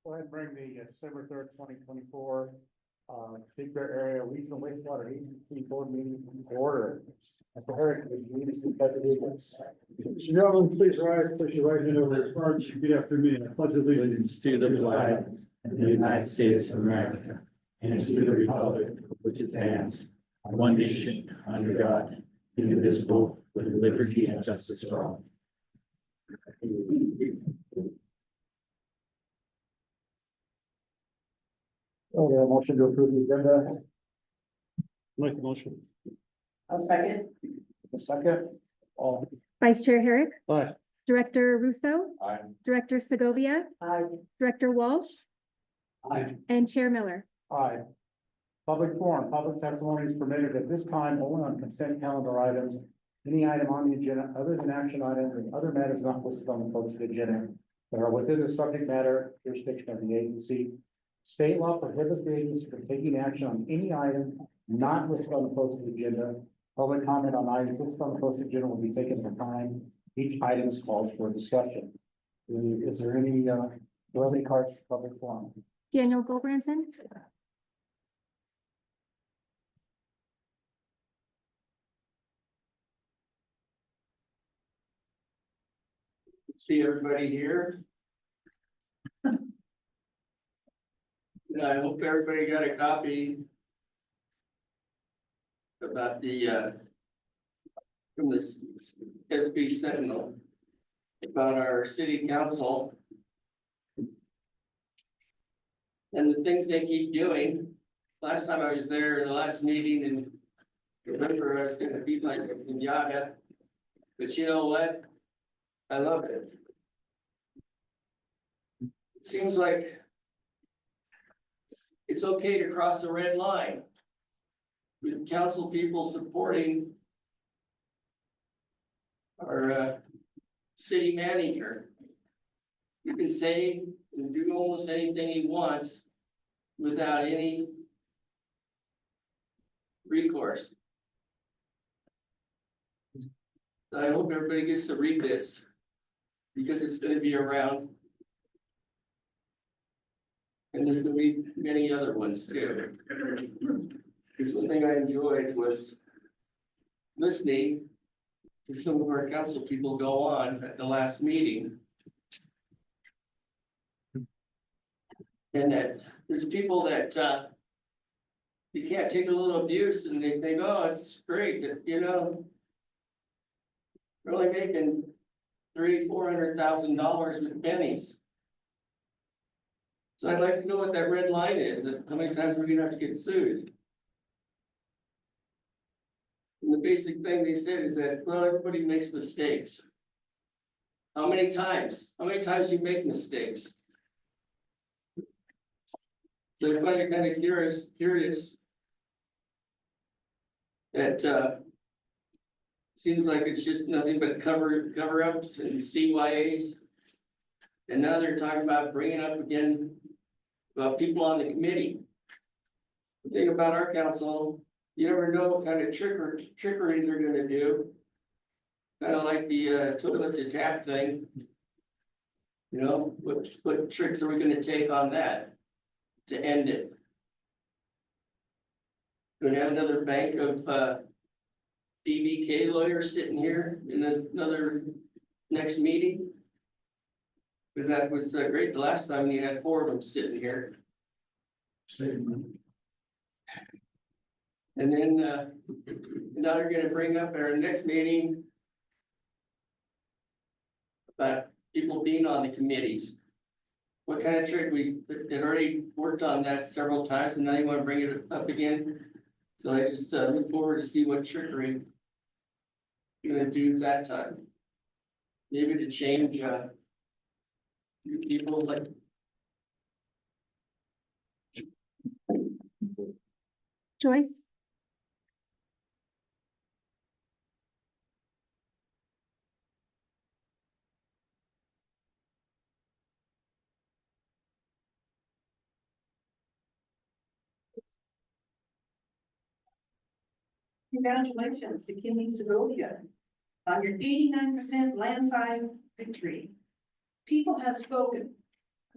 Go ahead and bring the December 3rd, 2024, Big Bear Area Regional Wastewater Agency Board meeting to order. At the Herrick, the meeting is Gentlemen, please rise, place your right hand over your heart, repeat after me. I pledge allegiance to the flag of the United States of America and to the republic for which it stands, one nation, under God, indivisible, with liberty and justice for all. Okay, a motion to approve the agenda. Make the motion. I'll second. A second. All. Vice Chair Herrick, Aye. Director Russo, Aye. Director Segovia, Aye. Director Walsh, Aye. and Chair Miller. Aye. Public forum, public testimony is permitted at this time only on consent calendar items. Any item on the agenda other than action items and other matters not listed on the posted agenda that are within the subject matter jurisdiction of the agency. State law prohibits the agency from taking action on any item not listed on the posted agenda. Public comment on items listed on the posted agenda will be taken at the time each item is called for discussion. Is there any, cards for public forum? Daniel Goldbranson. See everybody here. And I hope everybody got a copy about the from this SB Sentinel about our city council and the things they keep doing. Last time I was there in the last meeting in November, I was gonna be like a pinata, but you know what? I love it. It seems like it's okay to cross the red line with council people supporting our city manager. You can say and do almost anything he wants without any recourse. I hope everybody gets to read this because it's going to be around. And there's going to be many other ones too. Because one thing I enjoyed was listening to some of our council people go on at the last meeting. And that there's people that you can't take a little abuse and they think, oh, it's great that, you know, we're only making $300,000-400,000 with pennies. So I'd like to know what that red line is, and how many times we're gonna have to get sued. And the basic thing they said is that, well, everybody makes mistakes. How many times? How many times you make mistakes? So I find it kind of curious that seems like it's just nothing but cover ups and CYAs. And now they're talking about bringing up again about people on the committee. The thing about our council, you never know what kind of trickery they're gonna do. Kind of like the toilet to tap thing. You know, what tricks are we gonna take on that to end it? Gonna have another bank of DBK lawyers sitting here in another next meeting? Because that was great the last time you had 4 of them sitting here. And then now they're gonna bring up at our next meeting about people being on the committees. What kind of trick? We had already worked on that several times and now you want to bring it up again. So I just look forward to see what trickery you're gonna do that time. Maybe to change people like. Joyce. Congratulations to Kimmy Segovia on your 89% landslide victory. People have spoken.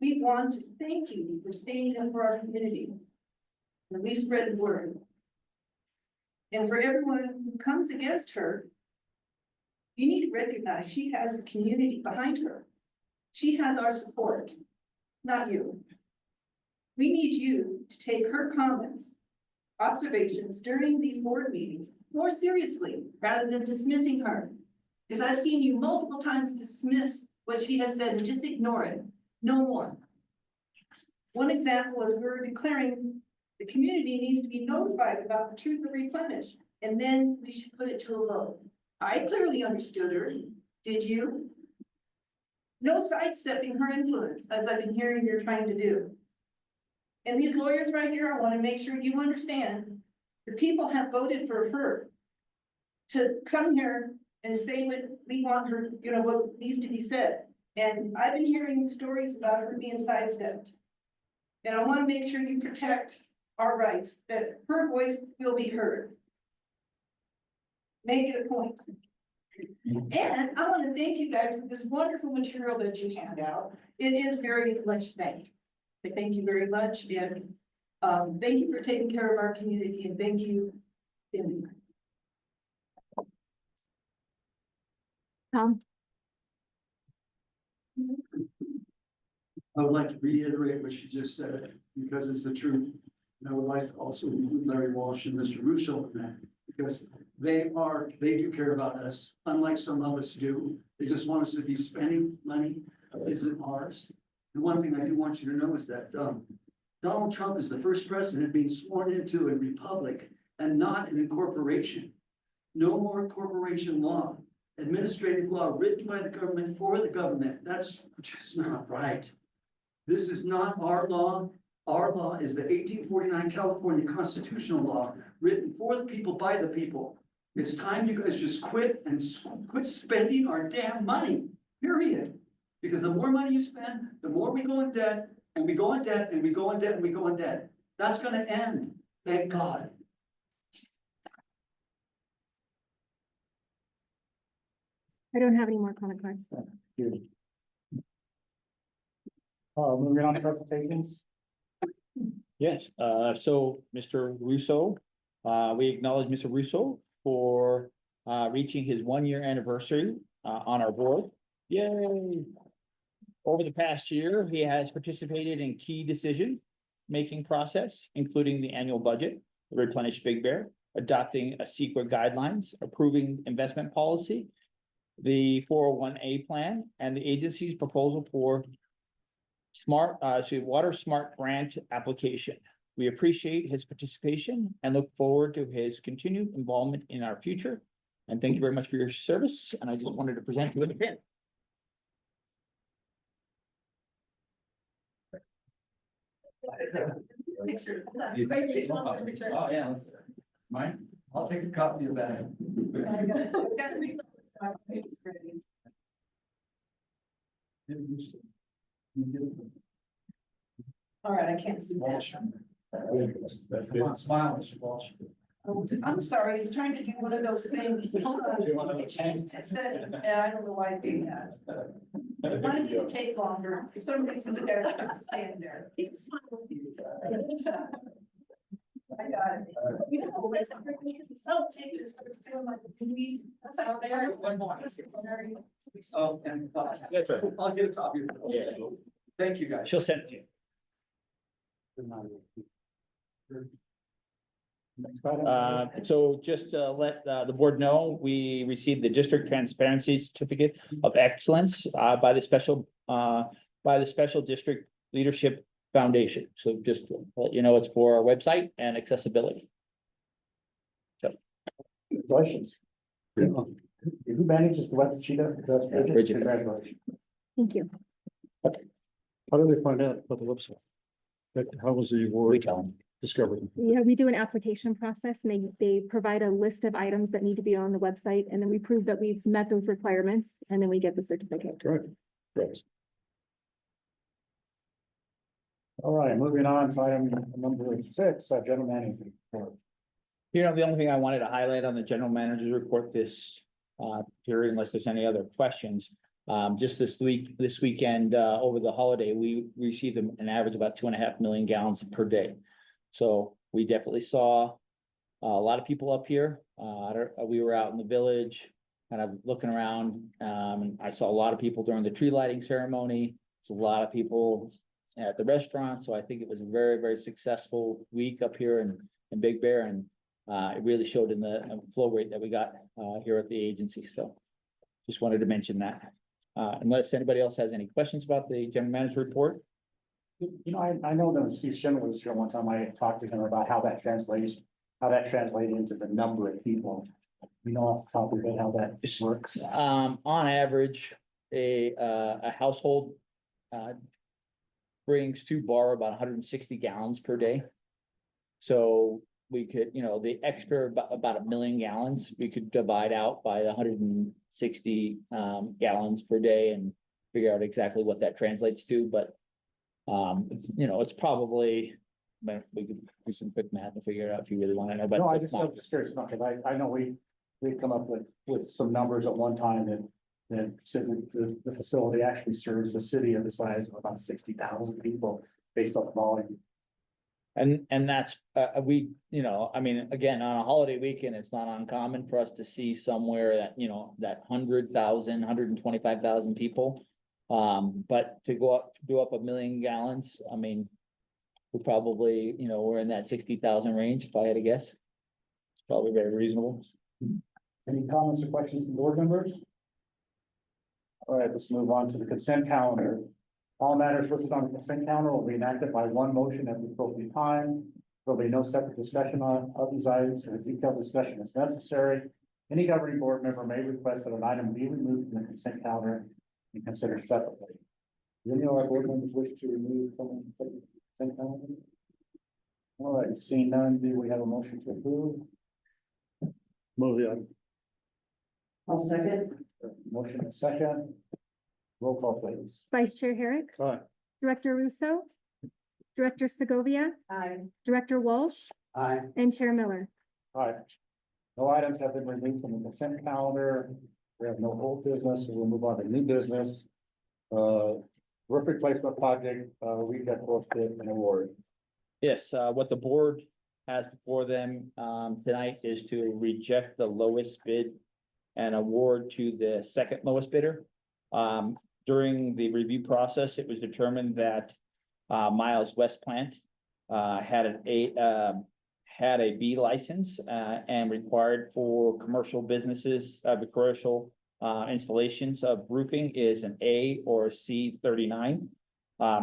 We want to thank you for standing up for our community. And we spread the word. And for everyone who comes against her, you need to recognize she has the community behind her. She has our support, not you. We need you to take her comments, observations during these board meetings more seriously rather than dismissing her. Because I've seen you multiple times dismiss what she has said and just ignore it. No more. One example is we're declaring the community needs to be notified about the truth of Replenish, and then we should put it to a vote. I clearly understood her. Did you? No sidestepping her influence, as I've been hearing you're trying to do. And these lawyers right here, I want to make sure you understand, the people have voted for her to come here and say what we want her, you know, what needs to be said. And I've been hearing stories about her being sidestepped. And I want to make sure you protect our rights, that her voice will be heard. Make it a point. And I want to thank you guys for this wonderful material that you hand out. It is very much thanked. I thank you very much, and thank you for taking care of our community, and thank you. Tom, I would like to reiterate what she just said, because it's the truth. And I would like to also include Larry Walsh and Mr. Russo in that, because they do care about us, unlike some of us do. They just want us to be spending money that isn't ours. And one thing I do want you to know is that Donald Trump is the first president being sworn into a republic and not an incorporation. No more corporation law, administrative law written by the government for the government. That's just not right. This is not our law. Our law is the 1849 California constitutional law, written for the people, by the people. It's time you guys just quit spending our damn money, period. Because the more money you spend, the more we go in debt, and we go in debt, and we go in debt, and we go in debt. That's gonna end, thank God. I don't have any more comment cards. Moving on to presentations. Yes, so Mr. Russo, we acknowledge Mr. Russo for reaching his 1-year anniversary on our board. Yay! Over the past year, he has participated in key decision-making process, including the annual budget, the Replenish Big Bear, adopting a CEQA guidelines, approving investment policy, the 401A plan, and the agency's proposal for Water Smart Grant application. We appreciate his participation and look forward to his continued involvement in our future. And thank you very much for your service. And I just wanted to present you with a pin. Oh, yeah. Mine? I'll take a copy of that. All right, I can't see that. Smile, Mr. Walsh. I'm sorry, he's trying to do one of those things. Hold on. It changed to settings, and I don't know why I did that. I wanted it to take longer. For some reason, you guys have to stand there. I got it. You know, what is it? So take this, it's doing like a movie. That's how they are. Oh, and That's right. I'll get a copy of it. Yeah. Thank you, guys. She'll send it to you. So just let the board know, we received the District Transparency Certificate of Excellence by the Special District Leadership Foundation. So just to let you know, it's for our website and accessibility. Congratulations. Who manages the web sheet? Bridget. Congratulations. Thank you. How did they find out about the website? How was the We award tell them. discovered? Yeah, we do an application process and they provide a list of items that need to be on the website. And then we prove that we've met those requirements and then we get the certificate. Correct. Correct. All right, moving on to item number 6, general management report. You know, the only thing I wanted to highlight on the general manager's report this period, unless there's any other questions, Just this weekend, over the holiday, we received an average of about 2.5 million gallons per day. So we definitely saw a lot of people up here. We were out in the village, kind of looking around. And I saw a lot of people during the tree lighting ceremony. There's a lot of people at the restaurant. So I think it was a very, very successful week up here in Big Bear. And it really showed in the flow rate that we got here at the agency. So just wanted to mention that. Unless anybody else has any questions about the general manager report. You know, I know that when Steve Schindler was here one time, I talked to him about how that translates into the number of people. You know, off the top of your head, how that works. On average, a household brings to bar about 160 gallons per day. So we could, the extra about 1 million gallons, we could divide out by 160 gallons per day and figure out exactly what that translates to. But it's probably, we could do some quick math and figure it out if you really want to know. But No, I was just curious, because I know we'd come up with some numbers at one time that says that the facility actually serves a city of the size of about 60,000 people based on the volume. And that's, again, on a holiday weekend, it's not uncommon for us to see somewhere that, that 100,000, 125,000 people. But to do up 1 million gallons, we're probably, we're in that 60,000 range, if I had to guess. It's probably very reasonable. Any comments or questions from board members? All right, let's move on to the consent calendar. All matters listed on the consent calendar will be enacted by one motion at the appropriate time. There'll be no separate discussion of these items, and a detailed discussion is necessary. Any governing board member may request that an item be removed from the consent calendar and considered separately. Do any of our board members wish to remove from the consent calendar? All right, seeing none, do we have a motion to approve? Move the item. I'll second. Motion and second. Roll call, please. Vice Chair Herrick, Aye. Director Russo, Director Segovia, Aye. Director Walsh, Aye. and Chair Miller. All right. No items have been removed from the consent calendar. We have no old business, so we'll move on to new business. Roof replacement project, we got both bid and award. Yes, what the board has before them tonight is to reject the lowest bid and award to the second lowest bidder. During the review process, it was determined that Miles West Plant had a B license and required for commercial businesses, the commercial installations of roofing is an A or C 39.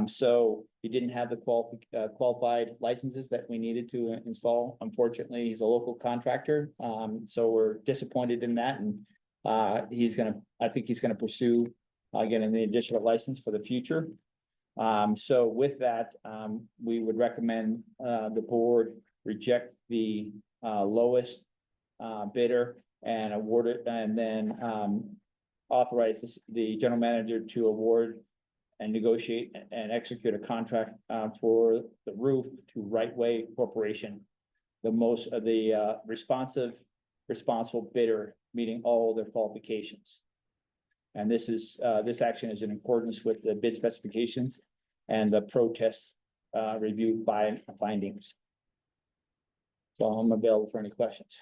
So he didn't have the qualified licenses that we needed to install. Unfortunately, he's a local contractor, so we're disappointed in that, and I think he's gonna pursue getting the additional license for the future. So with that, we would recommend the board reject the lowest bidder and award it, and then authorize the general manager to award and negotiate and execute a contract for the roof to Right Way Corporation, the most of the responsible bidder, meeting all their qualifications. And this action is in accordance with the bid specifications and the protest review findings. So I'm available for any questions.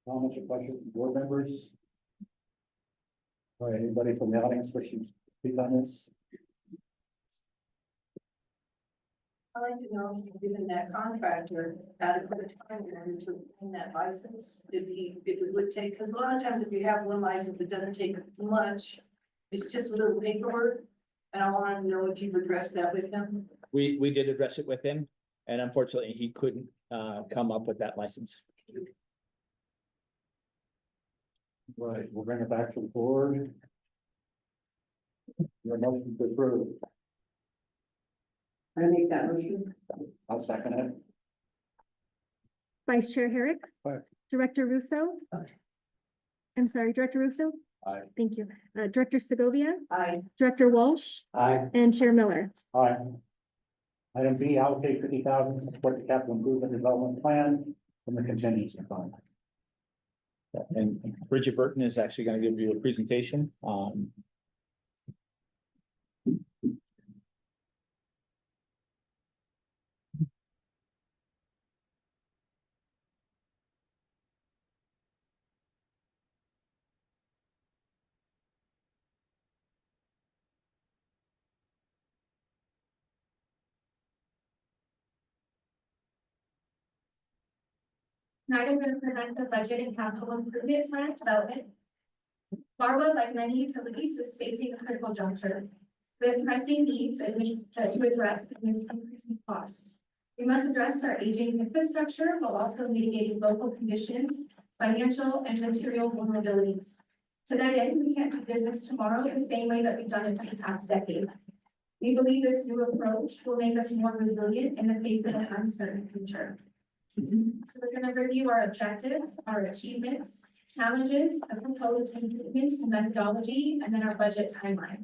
Comments or questions from board members? All right, anybody from the audience wishing to speak on this? I'd like to know if you've given that contractor adequate time in order to obtain that license, if it would take, because a lot of times if you have one license, it doesn't take much. It's just a little paperwork, and I want to know if you've addressed that with him. We did address it with him, and unfortunately, he couldn't come up with that license. Right, we'll bring it back to the board. Your motion to approve. I make that motion. I'll second it. Vice Chair Herrick. Aye. Director Russo. Aye. I'm sorry, Director Russo? Aye. Thank you. Director Segovia, Aye. Director Walsh, Aye. and Chair Miller. Aye. Item B, allocate 50,000 to support the capital improvement development plan from the contingency fund. And Bridget Burton is actually gonna give you a presentation. Tonight I'm going to present the budget and capital improvement plan development. Barwood, like many utilities, is facing a critical juncture with pressing needs to address amidst increasing costs. We must address our aging infrastructure while also mitigating local conditions, financial and material vulnerabilities. To that end, we can't do business tomorrow the same way that we've done it for the past decade. We believe this new approach will make us more resilient in the face of an uncertain future. So we're going to review our objectives, our achievements, challenges, and proposed improvements in methodology, and then our budget timeline.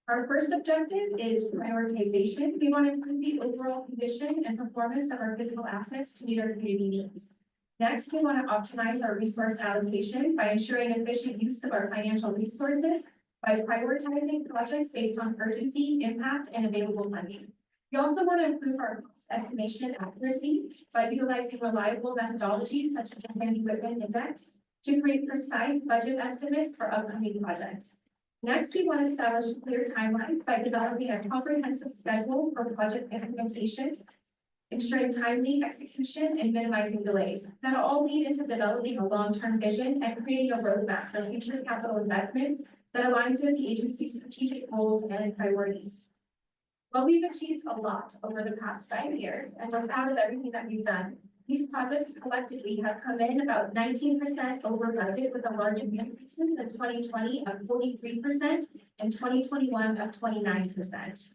Our first objective is prioritization. We want to improve the overall condition and performance of our physical assets to meet our community needs. Next, we want to optimize our resource allocation by ensuring efficient use of our financial resources by prioritizing projects based on urgency, impact, and available funding. We also want to improve our cost estimation accuracy by utilizing reliable methodologies such as the Handy Whitman Index to create precise budget estimates for upcoming projects. Next, we want to establish clear timelines by developing a comprehensive schedule for project implementation, ensuring timely execution and minimizing delays. That'll all lead into developing a long-term vision and creating a roadmap for future capital investments that aligns with the agency's strategic goals and priorities. Well, we've achieved a lot over the past 5 years, and we're proud of everything that we've done. These projects collectively have come in about 19% over budget, with the largest increases in 2020 of 43% and 2021 of 29%.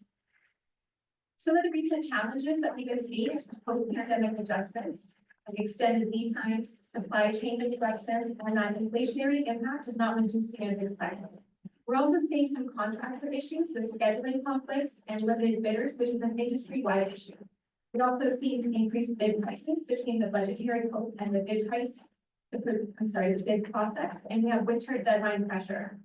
Some of the recent challenges that we've been seeing are some post-pandemic adjustments, like extended lead times, supply chain disruptions, and that inflationary impact is not reducing as expected. We're also seeing some contractor issues with scheduling conflicts and limited bidders, which is an industry-wide issue. We've also seen increased bid prices between the budgetary hope and the bid process, and we have winter deadline pressure.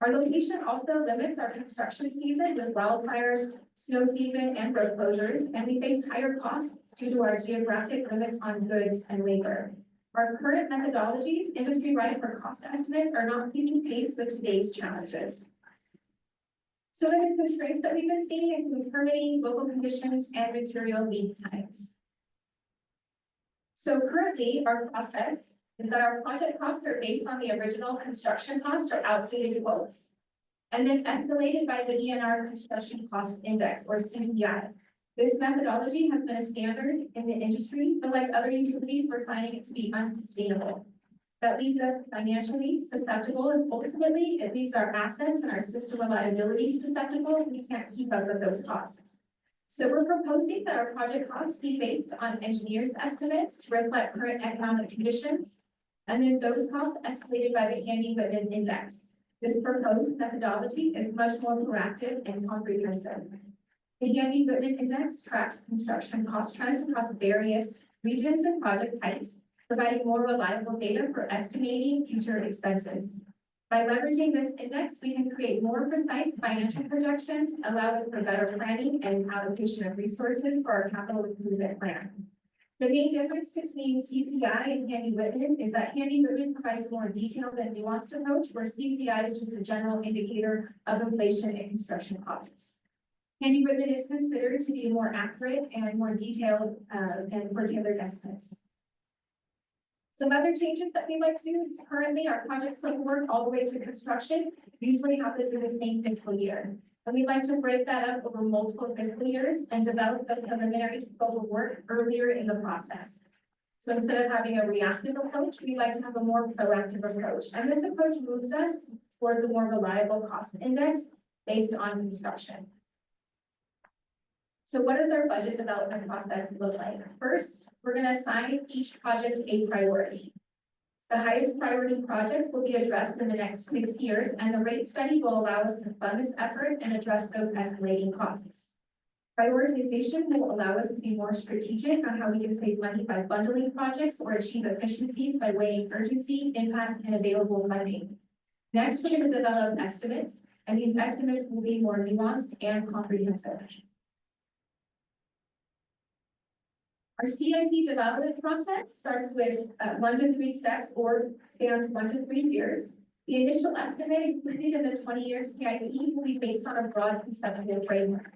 Our location also limits our construction season with wildfires, snow season, and road closures, and we face higher costs due to our geographic limits on goods and labor. Our current methodologies, industry-wide for cost estimates, are not keeping pace with today's challenges. Some of the constraints that we've been seeing include permitting, local conditions, and material lead times. So currently, our process is that our project costs are based on the original construction cost or outdated quotes, and then escalated by the ENR Construction Cost Index, or CCI. This methodology has been a standard in the industry, but like other utilities, we're finding it to be unsustainable. That leaves us financially susceptible, and ultimately, it leaves our assets and our system reliability susceptible, and we can't keep up with those costs. So we're proposing that our project costs be based on engineers' estimates to reflect current economic conditions, and then those costs escalated by the Handy Whitman Index. This proposed methodology is much more proactive and comprehensive. The Handy Whitman Index tracks construction cost trends across various regions and project types, providing more reliable data for estimating future expenses. By leveraging this index, we can create more precise financial projections, allowing for better planning and allocation of resources for our capital improvement plan. The main difference between CCI and Handy Whitman is that Handy Whitman provides more detailed and nuanced approach, where CCI is just a general indicator of inflation and construction costs. Handy Whitman is considered to be more accurate and more detailed and for tailored estimates. Some other changes that we'd like to do is currently our project scope of work all the way to construction usually happens in the same fiscal year. And we'd like to break that up over multiple fiscal years and develop a preliminary scope of work earlier in the process. So instead of having a reactive approach, we'd like to have a more proactive approach. And this approach moves us towards a more reliable cost index based on construction. So what does our budget development process look like? First, we're going to assign each project a priority. The highest priority projects will be addressed in the next 6 years, and the rate study will allow us to fund this effort and address those escalating costs. Prioritization will allow us to be more strategic on how we can save money by bundling projects or achieve efficiencies by weighing urgency, impact, and available funding. Next, we're going to develop estimates, and these estimates will be more nuanced and comprehensive. Our CIP development process starts with 1 to 3 steps or spans 1 to 3 years. The initial estimate included in the 20-year CIP will be based on a broad conceptual framework.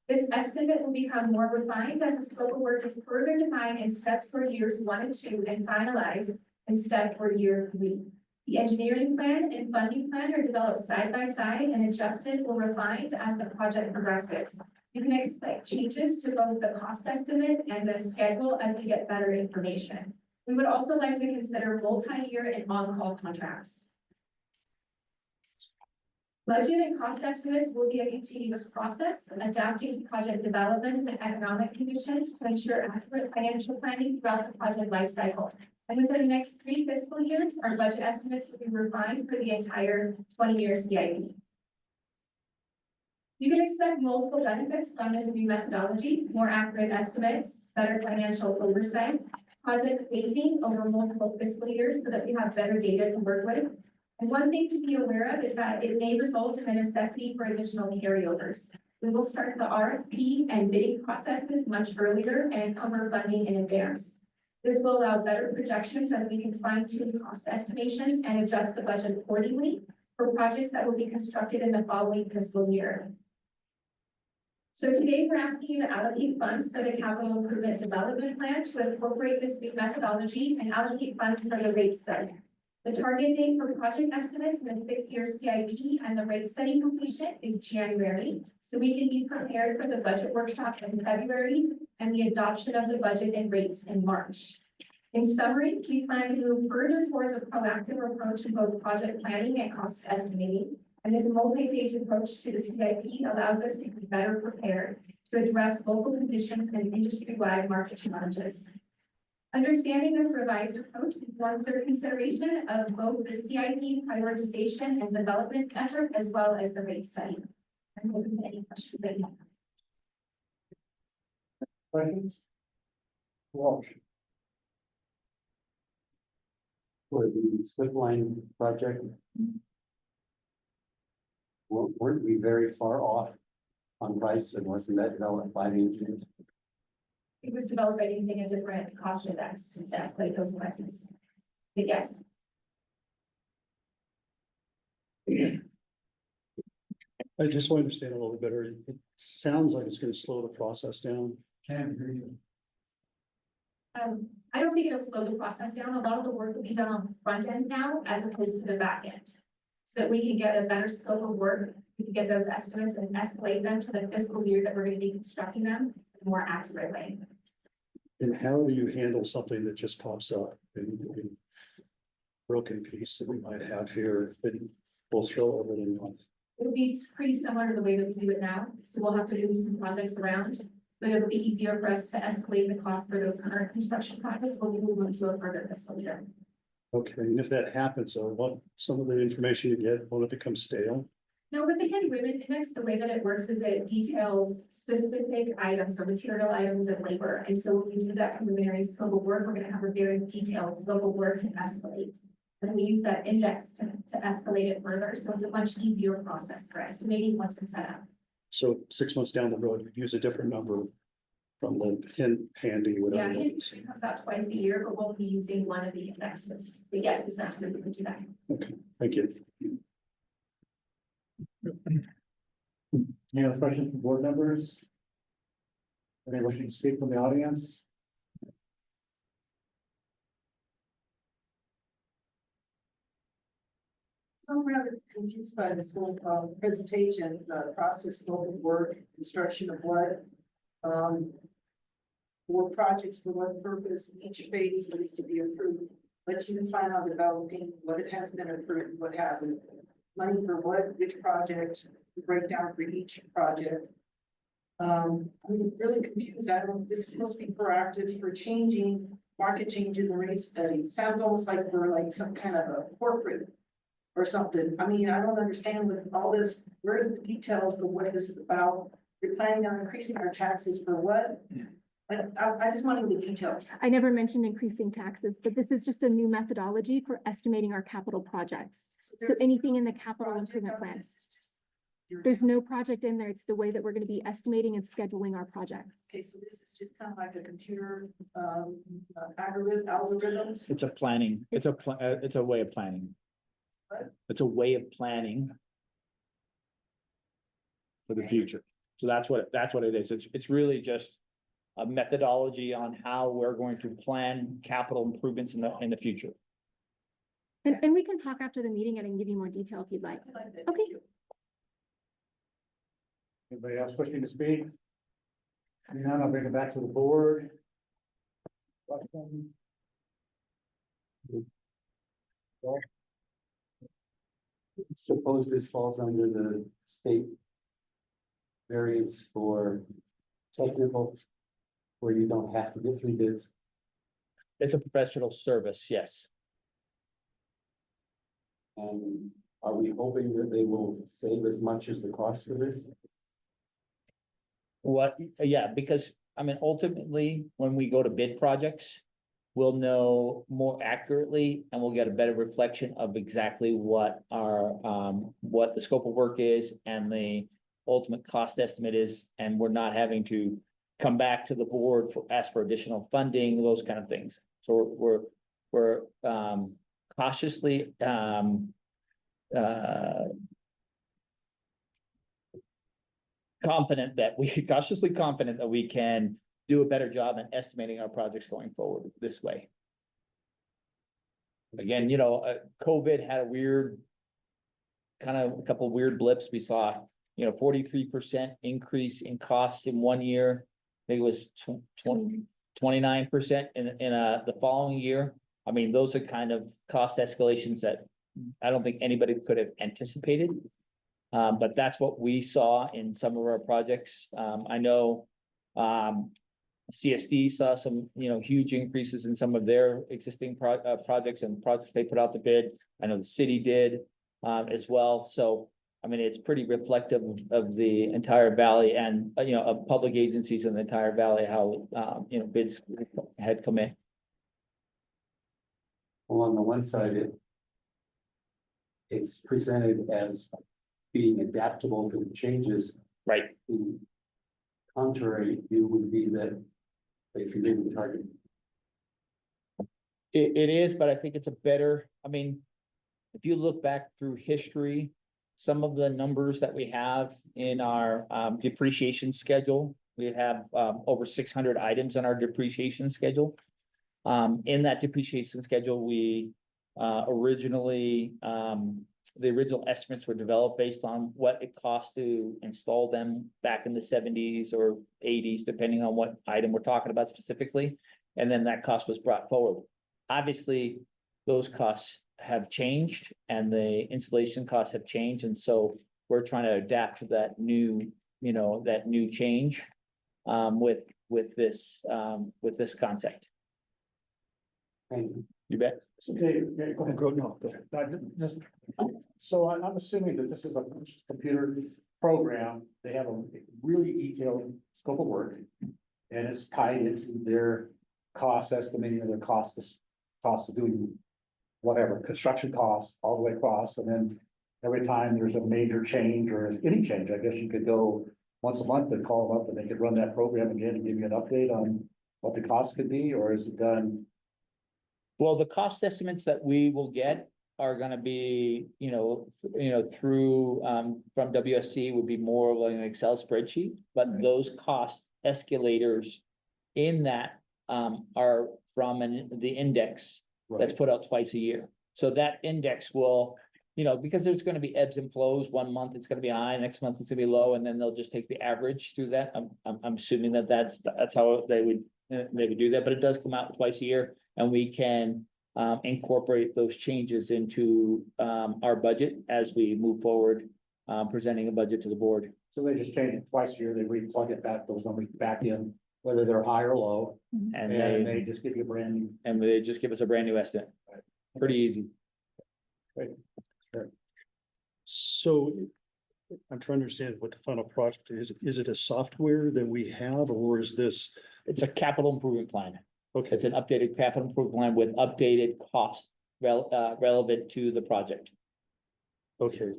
This estimate will become more refined as the scope of work is further defined in steps for years 1 and 2 and finalized in step for year 3. The engineering plan and funding plan are developed side by side and adjusted or refined as the project progresses. You can expect changes to both the cost estimate and the schedule as we get better information. We would also like to consider multi-year and on-call contracts. Budget and cost estimates will be a continuous process, adapting to project developments and economic conditions to ensure accurate financial planning throughout the project lifecycle. And within the next 3 fiscal years, our budget estimates will be refined for the entire 20-year CIP. You can expect multiple benefits from this new methodology: more accurate estimates, better financial oversight, project phasing over multiple fiscal years so that we have better data to work with. And one thing to be aware of is that it may result in the necessity for additional carryovers. We will start the RFP and bidding processes much earlier and encumber funding in advance. This will allow better projections as we can fine-tune cost estimations and adjust the budget accordingly for projects that will be constructed in the following fiscal year. So today we're asking you to allocate funds for the capital improvement development plan to incorporate this new methodology and allocate funds for the rate study. The target date for project estimates in the 6-year CIP and the rate study completion is January, so we can be prepared for the budget workshop in February and the adoption of the budget and rates in March. In summary, we plan to move further towards a proactive approach in both project planning and cost estimating. And this multi-page approach to the CIP allows us to be better prepared to address local conditions and industry-wide market challenges. Understanding this revised approach informs their consideration of both the CIP prioritization and development effort as well as the rate study. I'm open to any questions that you have. Questions? Walsh. For the slip line project. Weren't we very far off on price, and wasn't that developed by the engineers? It was developed by using a different cost index to escalate those prices. But yes, I just want to understand a little better. It sounds like it's going to slow the process down. Can't hear you. I don't think it'll slow the process down. A lot of the work will be done on the front end now as opposed to the back end. So that we can get a better scope of work, we can get those estimates and escalate them to the fiscal year that we're going to be constructing them in a more accurate way. And how do you handle something that just pops up in broken piece that we might have here that we'll throw everything on? It'll be pretty similar to the way that we do it now. So we'll have to move some projects around, but it'll be easier for us to escalate the cost for those current construction projects when we move into a further fiscal year. Okay, and if that happens, what some of the information you get, won't it become stale? No, with the Unwinding index, the way that it works is it details specific items or material items and labor. And so when we do that preliminary scope of work, we're going to have a very detailed scope of work to escalate. And we use that index to escalate it further. So it's a much easier process for estimating once it's set up. So 6 months down the road, use a different number from the handy, whatever. Yeah, it it is. comes out twice a year, but we'll be using one of the indexes. But yes, essentially we can do that. Okay, thank you. Any other questions from board members? Anyone wishing to speak from the audience? So I'm rather confused by this whole presentation, process, scope of work, construction of what. For projects, for what purpose, each phase needs to be approved. Let you plan on developing what it has been approved, what hasn't. Money for what, which project, breakdown for each project. I'm really confused. I don't, this is supposed to be proactive for changing market changes and rate studies. Sounds almost like we're like some kind of a corporate or something. I mean, I don't understand with all this, where's the details of what this is about? You're planning on increasing our taxes for what? I just wanted the details. I never mentioned increasing taxes, but this is just a new methodology for estimating our capital projects. So there's anything in the capital project improvement on plan. this, it's just- you're- There's no project in there. It's the way that we're going to be estimating and scheduling our projects. Okay, so this is just kind of like a computer, algorithms. It's a planning, it's a way of planning. What? It's a way of planning for the future. So that's what it is. It's really just a methodology on how we're going to plan capital improvements in the future. And we can talk after the meeting and I can give you more detail if you'd like. Okay. Anybody else wishing to speak? Hearing none, I'll bring it back to the board. Questions? Suppose this falls under the state variance for technical, where you don't have to get 3 bids. It's a professional service, yes. And are we hoping that they will save as much as the cost of this? Yeah, because, I mean, ultimately, when we go to bid projects, we'll know more accurately and we'll get a better reflection of exactly what what the scope of work is and the ultimate cost estimate is, and we're not having to come back to the board ask for additional funding, those kind of things. So we're cautiously, cautiously confident that we can do a better job in estimating our projects going forward this way. Again, COVID had a couple weird blips. We saw, 43% increase in costs in one year. I think it was 29% in the following year. I mean, those are kind of cost escalations that I don't think anybody could have anticipated. But that's what we saw in some of our projects. I know CSD saw some, huge increases in some of their existing projects and projects they put out to bid. I know the city did as well. So, I mean, it's pretty reflective of the entire valley and, of public agencies in the entire valley, how, bids had come in. Well, on the one side, it's presented as being adaptable to the changes. Right. The contrary view would be that if you didn't target. It is, but I think it's a better, I mean, if you look back through history, some of the numbers that we have in our depreciation schedule, we have over 600 items on our depreciation schedule. In that depreciation schedule, we originally, the original estimates were developed based on what it cost to install them back in the 70s or 80s, depending on what item we're talking about specifically. And then that cost was brought forward. Obviously, those costs have changed and the installation costs have changed. And so we're trying to adapt to that new, change with this concept. Thank you. You bet. Okay, go ahead. Go ahead. So I'm assuming that this is a computer program. They have a really detailed scope of work. And it's tied into their cost estimating of their cost of doing whatever, construction costs all the way across. And then every time there's a major change or any change, I guess you could go once a month and call them up and they could run that program again and give you an update on what the cost could be, or is it done? Well, the cost estimates that we will get are gonna be, through, from WSC would be more of an Excel spreadsheet, but those cost escalators in that, are from the index that's put out twice a year. So that index will, because there's gonna be ebbs and flows, one month it's gonna be high, next month it's gonna be low, and then they'll just take the average through that. I'm assuming that's how they would do that, but it does come out twice a year. And we can incorporate those changes into our budget as we move forward, presenting a budget to the board. So they just change it twice a year, they re-plug it back, those numbers back in, whether they're high or low, And and they they just give you a brand new. and they just give us a brand new estimate. Pretty easy. So I'm trying to understand what the final project is. Is it a software that we have, or is this? It's a capital improvement plan. Okay, It's an updated capital improvement plan with updated costs relevant to the project. okay.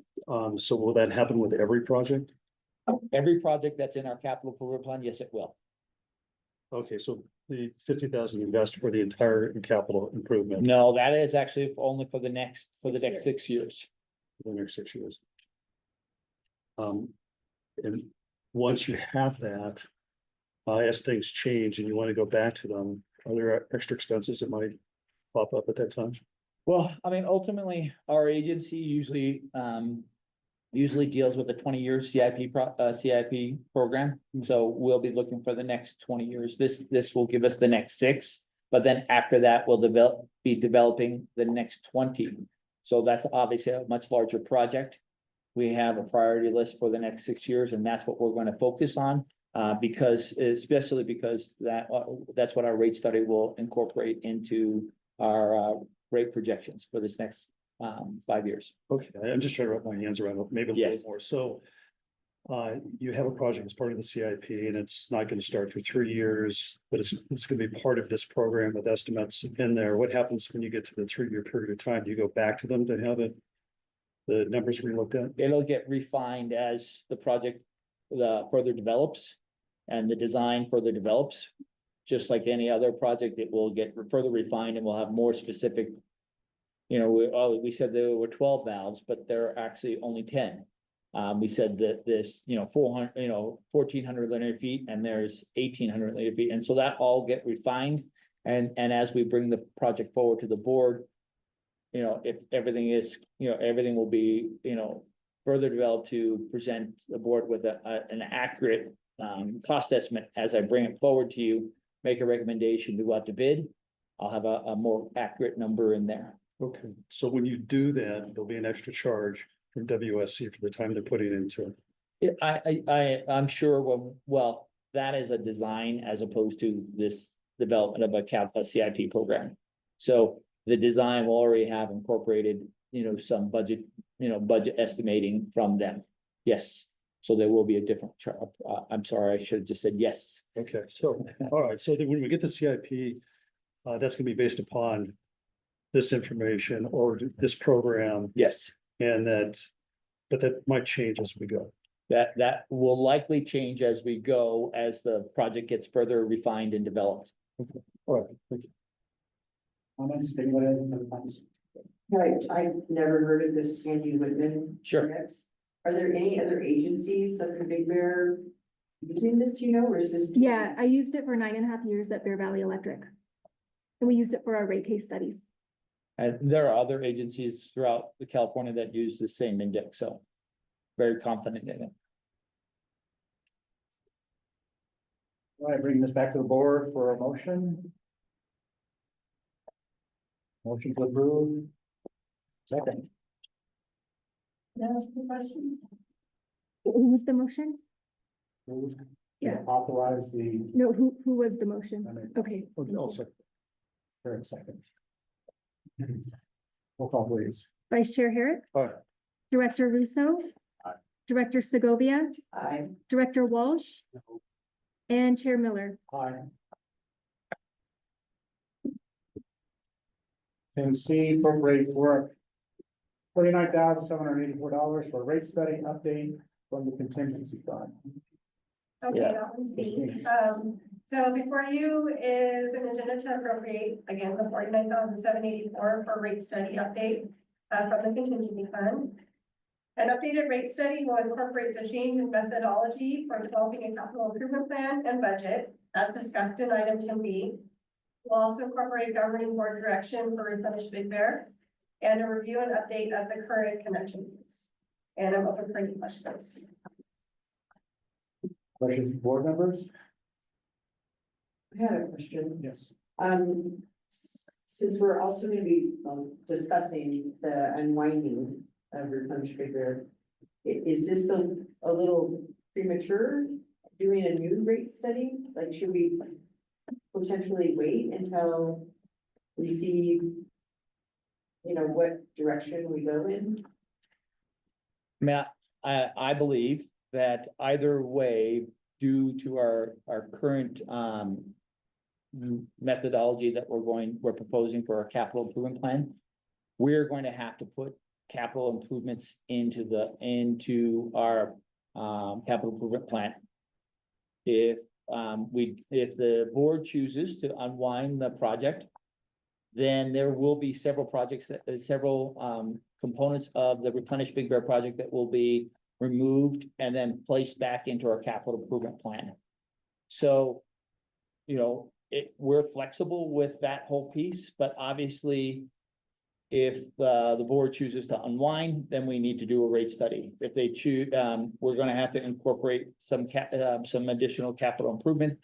So will that happen with every project? Every project that's in our capital improvement plan, yes, it will. Okay, so the 50,000 invest for the entire capital improvement No, that is actually only for the next 6 years. for the next 6 years. And once you have that, as things change and you want to go back to them, are there extra expenses that might pop up at that time? Well, I mean, ultimately, our agency usually deals with a 20-year CIP program. So we'll be looking for the next 20 years. This will give us the next 6, but then after that, we'll be developing the next 20. So that's obviously a much larger project. We have a priority list for the next 6 years, and that's what we're going to focus on. Especially because that's what our rate study will incorporate into our rate projections for this next 5 years. Okay, I'm just trying to wrap my hands around it, maybe a Yes. little more. So you have a project as part of the CIP and it's not going to start for 3 years, but it's going to be part of this program with estimates in there. What happens when you get to the 3-year period of time? Do you go back to them to have the numbers relooked at? It'll get refined as the project further develops and the design further develops. Just like any other project, it will get further refined and we'll have more specific. You know, we said there were 12 valves, but there are actually only 10. We said that this, 1,400 linear feet and there's 1,800 linear feet. And so that all get refined. And as we bring the project forward to the board, if everything is, everything will be, further developed to present the board with an accurate cost estimate. As I bring it forward to you, make a recommendation to go out to bid. I'll have a more accurate number in there. Okay, so when you do that, there'll be an extra charge from WSC for the time they're putting it into it. I'm sure, that is a design as opposed to this development of a CIP program. So the design will already have incorporated, some budget estimating from them. Yes, so there will be a different charge. I'm sorry, I should have just said yes. Okay, so, all right, so then when we get the CIP, that's gonna be based upon this information or this program, Yes, but that might change as we go. that will likely change as we go, as the project gets further refined and developed. All right, thank you. Comments, anybody have any comments? Right, I've never heard of this Andy Whitman. Sure. Index. Are there any other agencies of the Big Bear using this, do you know, or is this? Yeah, I used it for 9.5 years at Bear Valley Electric. And we used it for our rate case studies. And there are other agencies throughout California that use the same index, so very confident in it. All right, bringing this back to the board for a motion. Motion to approve. Second. That's the question. Who was the motion? Yeah. Authorize the. No, who was the motion? Okay. thank you. Also, Third second. Roll call please. Vice Chair Herrick. Aye. Director Russo. Aye. Director Segovia. I, Director Walsh. And Chair Miller. Aye. And C, appropriate for $49,784 for rate study update from the contingency fund. Okay, Yeah. that one's me. So before you is an agenda to appropriate, again, the 49,784 for rate study update from the contingency fund. An updated rate study will incorporate the change in methodology for developing a capital improvement plan and budget, as discussed in item 10B. We'll also incorporate governing board direction for Replenish Big Bear and a review and update of the current connection fees. And I'm open for any questions. Questions from board members? I had a question. Yes. Since we're also gonna be discussing the unwinding of Replenish Big Bear, is this a little premature, doing a new rate study? Like, should we potentially wait until we see, what direction we go in? Matt, I believe that either way, due to our current methodology that we're proposing for our capital improvement plan, we're going to have to put capital improvements into our capital improvement plan. If the board chooses to unwind the project, then there will be several projects, several components of the Replenish Big Bear project that will be removed and then placed back into our capital improvement plan. So, you know, we're flexible with that whole piece, but obviously if the board chooses to unwind, then we need to do a rate study. If they choose, we're gonna have to incorporate some additional capital improvement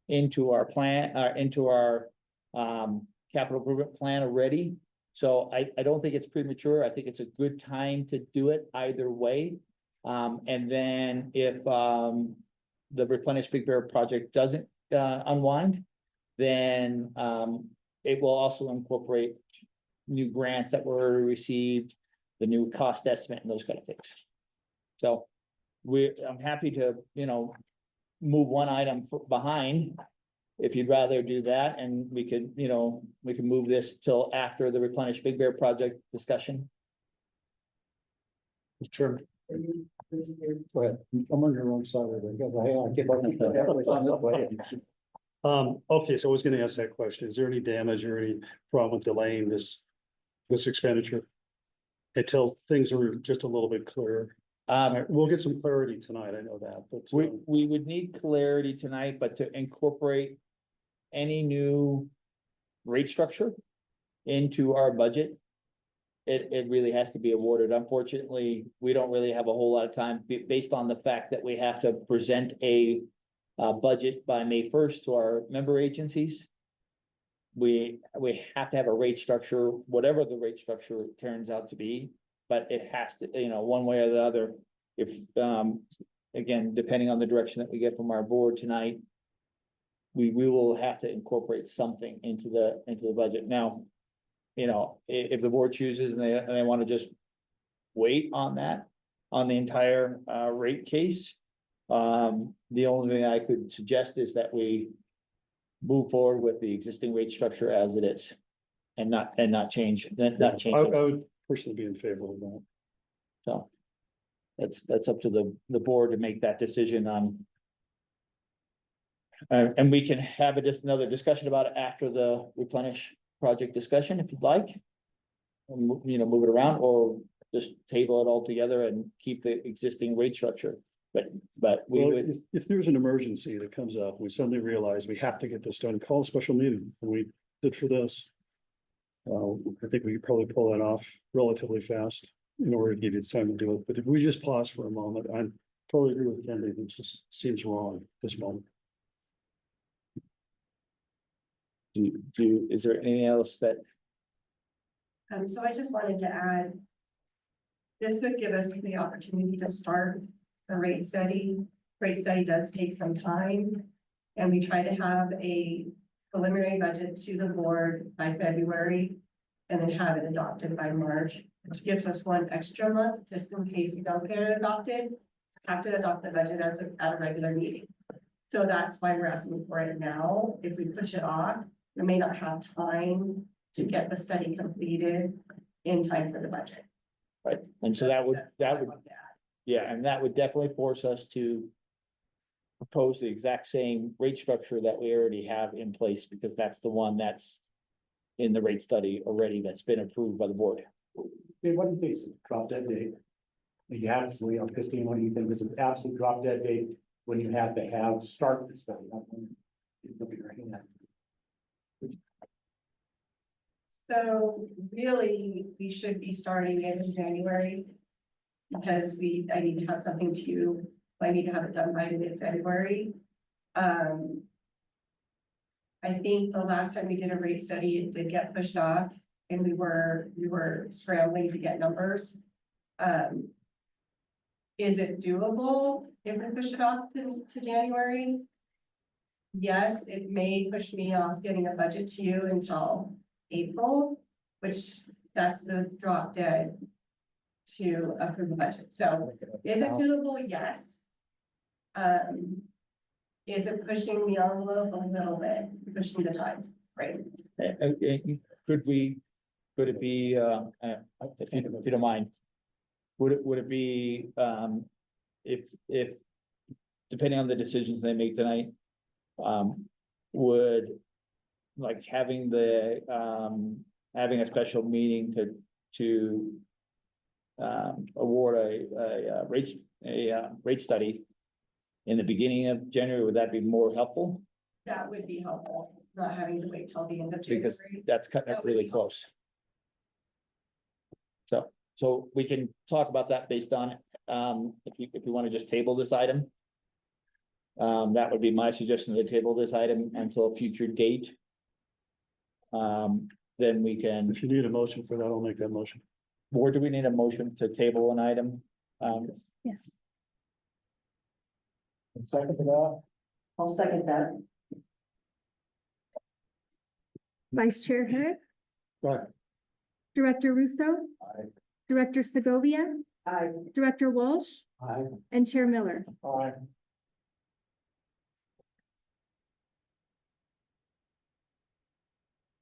into our plan, into our capital improvement plan already. So I don't think it's premature. I think it's a good time to do it either way. And then if the Replenish Big Bear project doesn't unwind, then it will also incorporate new grants that were received, the new cost estimate and those kind of things. So I'm happy to, you know, move one item behind. If you'd rather do that, and we could, you know, we can move this till after the Replenish Big Bear project discussion. Sure. Go ahead. I'm on your wrong side of it, because I keep on this way. Okay, so I was gonna ask that question. Is there any damage or any problem with delaying this expenditure? Until things are just a little bit clearer. We'll get some clarity tonight, I know that, but. We would need clarity tonight, but to incorporate any new rate structure into our budget, it really has to be awarded. Unfortunately, we don't really have a whole lot of time based on the fact that we have to present a budget by May 1st to our member agencies. We have to have a rate structure, whatever the rate structure turns out to be, but it has to, you know, one way or the other. If, again, depending on the direction that we get from our board tonight, we will have to incorporate something into the budget. Now, you know, if the board chooses and they want to just wait on that, on the entire rate case, the only thing I could suggest is that we move forward with the existing rate structure as it is, and not change, not change I it. would personally be in favor of that. So that's up to the board to make that decision on. And we can have just another discussion about it after the Replenish project discussion, if you'd like. You know, move it around, or just table it all together and keep the existing rate structure. But we Well, would, if there's an emergency that comes up, we suddenly realize we have to get this done, call a special meeting, and we did for this. I think we could probably pull that off relatively fast in order to give you the time to do it. But if we just pause for a moment, I totally agree with Kendi. It just seems wrong at this moment. is there anything else that, So I just wanted to add, this would give us the opportunity to start the rate study. Rate study does take some time, and we try to have a preliminary budget to the board by February, and then have it adopted by March, which gives us one extra month, just in case we don't get it adopted, have to adopt the budget at a regular meeting. So that's why we're asking for it now. If we push it off, we may not have time to get the study completed in time for the budget. right, and so that would, yeah, and that would definitely force us to propose the exact same rate structure that we already have in place, because that's the one that's in the rate study already that's been approved by the board. Hey, what do you think is a drop dead date? You have, so, you know, Christine, what do you think is an absolute drop dead date when you have to start the study? Look at your hand. So really, we should be starting it in January. Because I need to have something I need to have it done by mid-February. I think the last time we did a rate study, it did get pushed off, and we were scrambling to get numbers. Is it doable if we push it off to January? Yes, it may push me off getting a budget to you until April, which that's the drop dead to approve the budget. So is it doable? Yes. Is it pushing the envelope a little bit, pushing the time, right? Could it be, if you don't mind, would it be, if, depending on the decisions they make tonight, would like having a special meeting to award a rate study in the beginning of January, would that be more helpful? That would be helpful, not having to wait till the end of Because January. that's cutting it That would really be close. So we can talk about that based on, if you want to just table this item. That would be my suggestion, to table this item until a future date. Then we can, If you need a motion for that, I'll make that motion. or do we need a motion to table an item? Yes. Second to that, I'll second that. Vice Chair Herrick, Right. Director Russo, Aye. Director Segovia, Aye. Director Walsh, Aye. and Chair Miller. aye.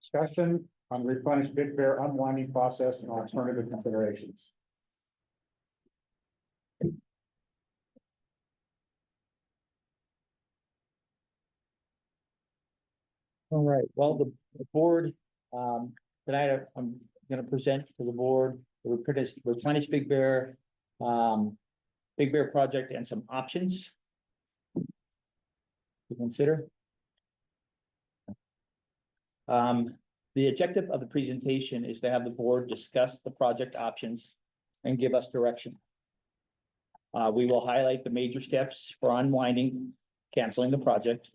Discussion on Replenish bid fair unwinding process and alternative considerations. All right, well, the board, tonight I'm gonna present to the board, the replenish Big Bear. Big Bear project and some options. To consider. The objective of the presentation is to have the board discuss the project options and give us direction. We will highlight the major steps for unwinding, canceling the project.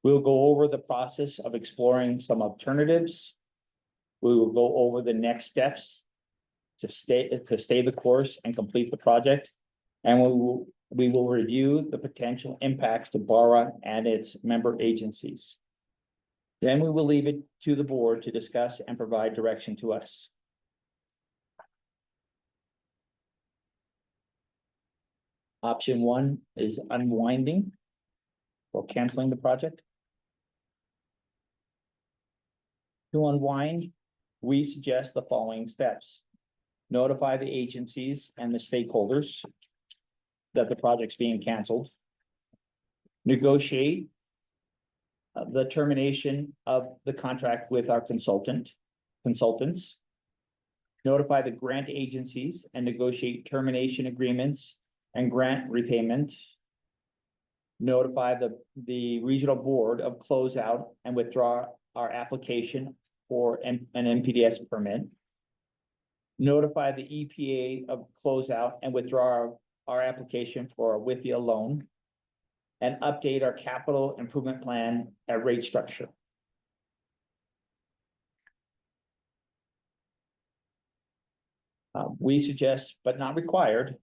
We'll go over the process of exploring some alternatives. We will go over the next steps to stay the course and complete the project. And we will review the potential impacts to BARA and its member agencies. Then we will leave it to the board to discuss and provide direction to us. Option 1 is unwinding or canceling the project. To unwind, we suggest the following steps. Notify the agencies and the stakeholders that the project's being canceled. Negotiate the termination of the contract with our consultants. Notify the grant agencies and negotiate termination agreements and grant repayment. Notify the regional board of closeout and withdraw our application for an NPDS permit. Notify the EPA of closeout and withdraw our application for a WIFIA loan. And update our capital improvement plan at rate structure. We suggest, but not required,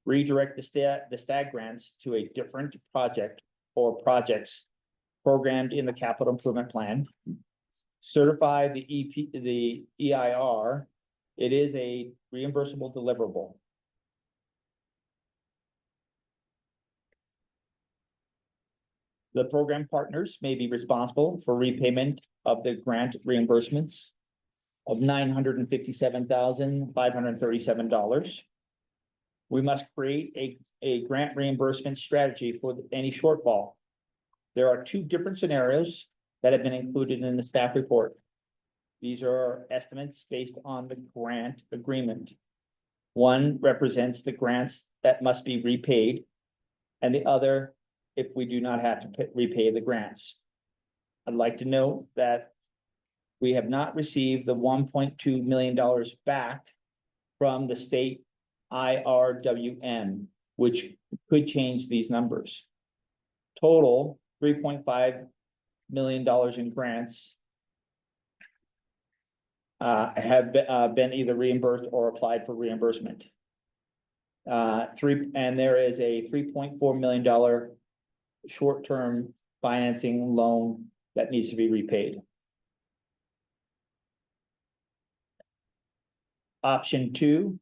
redirect the STAG grants to a different project or projects programmed in the capital improvement plan. Certify the EIR. It is a reimbursable deliverable. The program partners may be responsible for repayment of the grant reimbursements of $957,537. We must create a grant reimbursement strategy for any shortfall. There are 2 different scenarios that have been included in the staff report. These are estimates based on the grant agreement. One represents the grants that must be repaid, and the other if we do not have to repay the grants. I'd like to note that we have not received the $1.2 million back from the state IRWM, which could change these numbers. Total $3.5 million in grants have been either reimbursed or applied for reimbursement. And there is a $3.4 million short-term financing loan that needs to be repaid. Option 2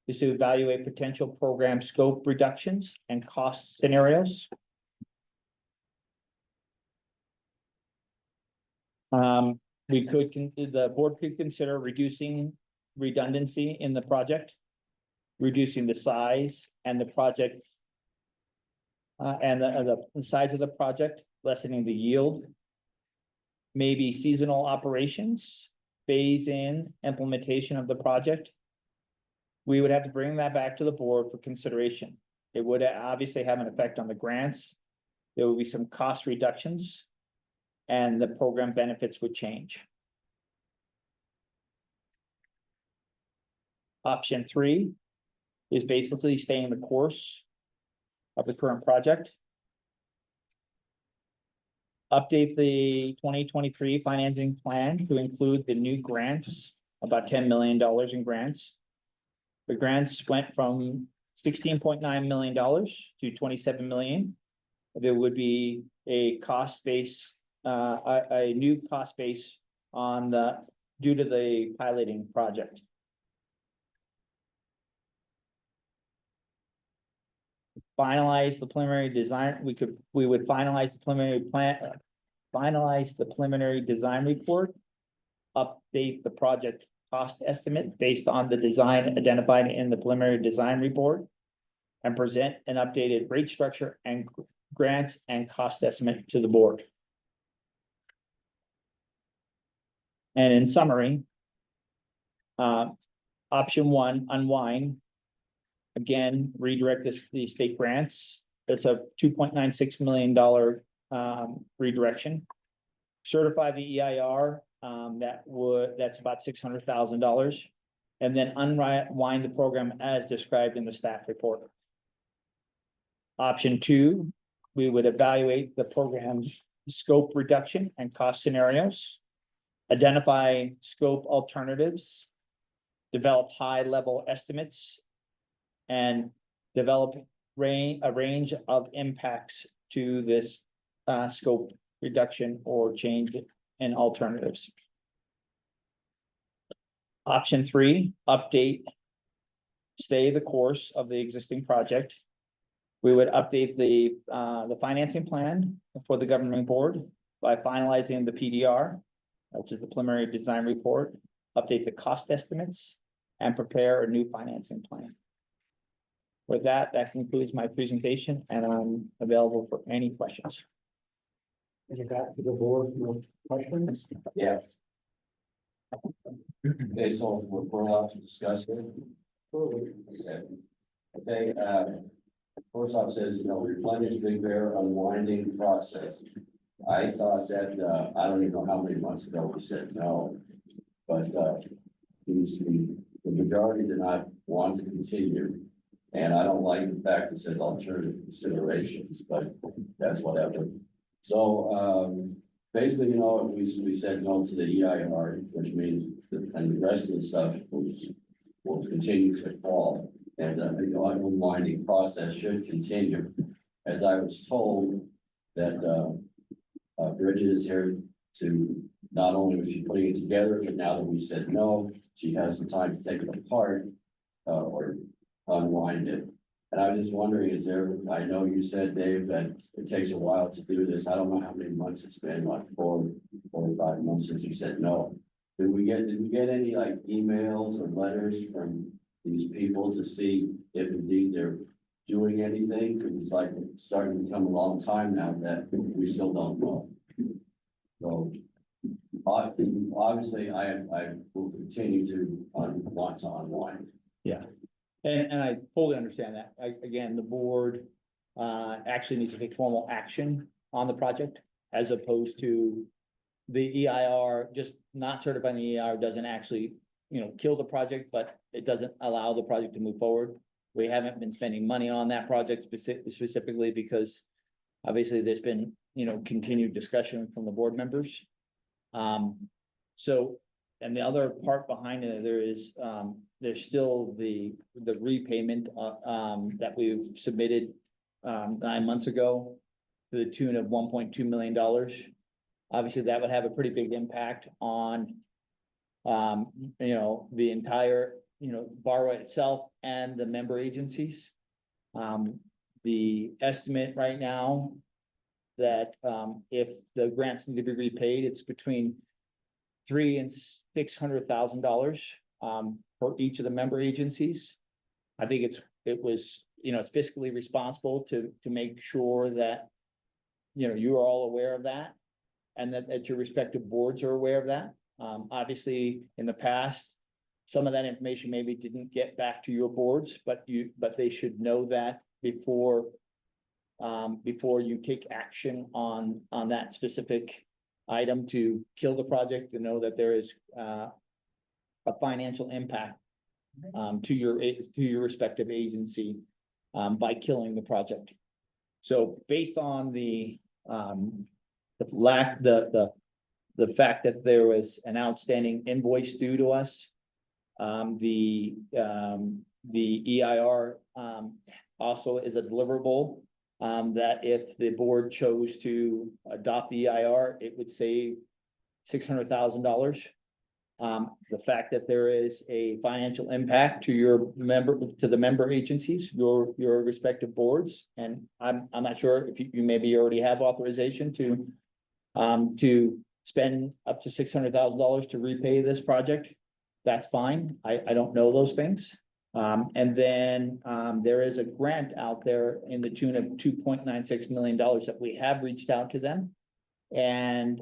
is to evaluate potential program scope reductions and cost scenarios. The board could consider reducing redundancy in the project, reducing the size and the project and the size of the project, lessening the yield. Maybe seasonal operations, phase in implementation of the project. we would have to bring that back to the board for consideration. It would obviously have an effect on the grants. There would be some cost reductions. And the program benefits would change. Option 3 is basically staying the course of the current project. Update the 2023 financing plan to include the new grants, about $10 million in grants. The grants went from $16.9 million to $27 million. There would be a cost base, a new cost base on the, due to the piloting project. Finalize the preliminary design, we would finalize the preliminary plan, finalize the preliminary design report. Update the project cost estimate based on the design identified in the preliminary design report. And present an updated rate structure and grants and cost estimate to the board. And in summary, option 1, unwind. Again, redirect the state grants. That's a $2.96 million redirection. Certify the EIR, that's about $600,000. And then unwind the program as described in the staff report. Option 2, we would evaluate the program's scope reduction and cost scenarios. Identify scope alternatives. Develop high-level estimates. And develop a range of impacts to this scope reduction or change in alternatives. Option 3, update, stay the course of the existing project. We would update the financing plan for the governing board by finalizing the PDR, which is the preliminary design report, update the cost estimates, and prepare a new financing plan. With that, that concludes my presentation, and I'm available for any questions. Is that to the board, no questions? Yeah. Okay, so we're allowed to discuss it. Okay, first off says, replenish Big Bear unwinding process. I thought that, I don't even know how many months ago we said no, but, the majority did not want to continue. And I don't like the fact it says alternative considerations, but that's whatever. So, basically, we said no to the EIR, which means, and the rest of the stuff will continue to fall. And the unwinding process should continue. As I was told that, Bridget is here to, not only was she putting it together, but now that we said no, she has some time to take it apart, or unwind it. And I was just wondering, I know you said, Dave, that it takes a while to do this. I don't know how many months it's been, like 4 or 5 months since you said no. Did we get any like emails or letters from these people to see if indeed they're doing anything? Because it's like starting to become a long time now that we still don't know. So obviously I will continue to want to unwind. Yeah. And I fully understand that. Again, the board actually needs to take formal action on the project as opposed to the EIR, just not certifying the EIR doesn't actually, kill the project, but it doesn't allow the project to move forward. We haven't been spending money on that project specifically because obviously there's been, continued discussion from the board members. So, and the other part behind it, there's still the repayment, that we've submitted, 9 months ago to the tune of $1.2 million. Obviously, that would have a pretty big impact on, the entire, borrower itself and the member agencies. The estimate right now that, if the grants need to be repaid, it's between $300,000 and $600,000, for each of the member agencies. I think it was it's fiscally responsible to make sure that, you are all aware of that. And that your respective boards are aware of that. Obviously, in the past, some of that information maybe didn't get back to your boards, but they should know that before you take action on that specific item to kill the project, to know that there is a financial impact to your respective agency by killing the project. So based on the fact that there was an outstanding invoice due to us, the EIR also is a deliverable. That if the board chose to adopt the EIR, it would save $600,000. The fact that there is a financial impact to the member agencies, your respective boards, and I'm not sure if you maybe already have authorization to spend up to $600,000 to repay this project. That's fine. I don't know those things. And then there is a grant out there in the tune of $2.96 million that we have reached out to them. And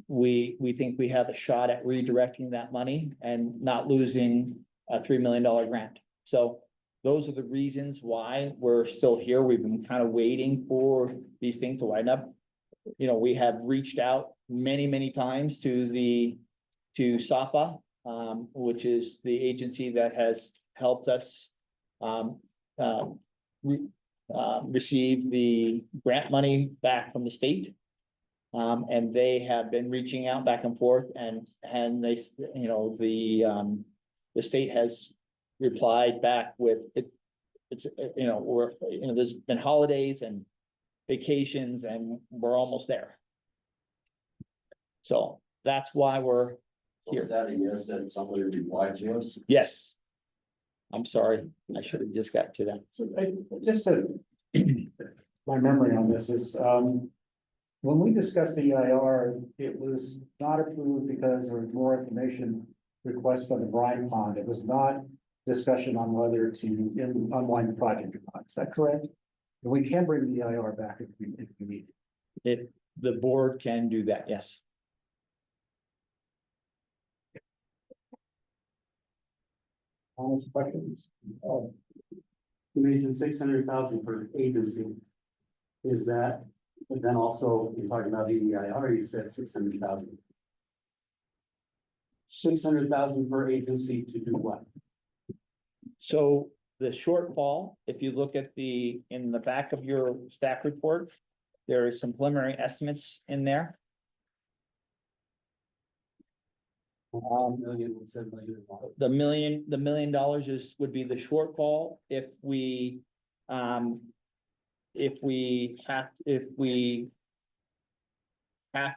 we think we have a shot at redirecting that money and not losing a $3 million grant. So those are the reasons why we're still here. We've been kind of waiting for these things to wind up. You know, we have reached out many times to SAPA, which is the agency that has helped us receive the grant money back from the state. And they have been reaching out back and forth, and they, you know, the state has replied back with it. It's, you know, there's been holidays and vacations, and we're almost there. So that's why we're here. Was that a yes that somebody replied to us? Yes. I'm sorry, I should have just got to that. So my memory on this is, when we discussed the EIR, it was not approved because there was more information requested on the brine pond. It was not discussion on whether to unwind the project or not. Is that correct? And we can bring the EIR back if we need it. The board can do that, yes. Questions? You mentioned 600,000 per agency. Is that, but then also you're talking about EIR, you said 600,000. 600,000 per agency to do what? So the shortfall, if you look at in the back of your staff report, there is some preliminary estimates in there. Million, $7 million. The $1 million would be the shortfall if we have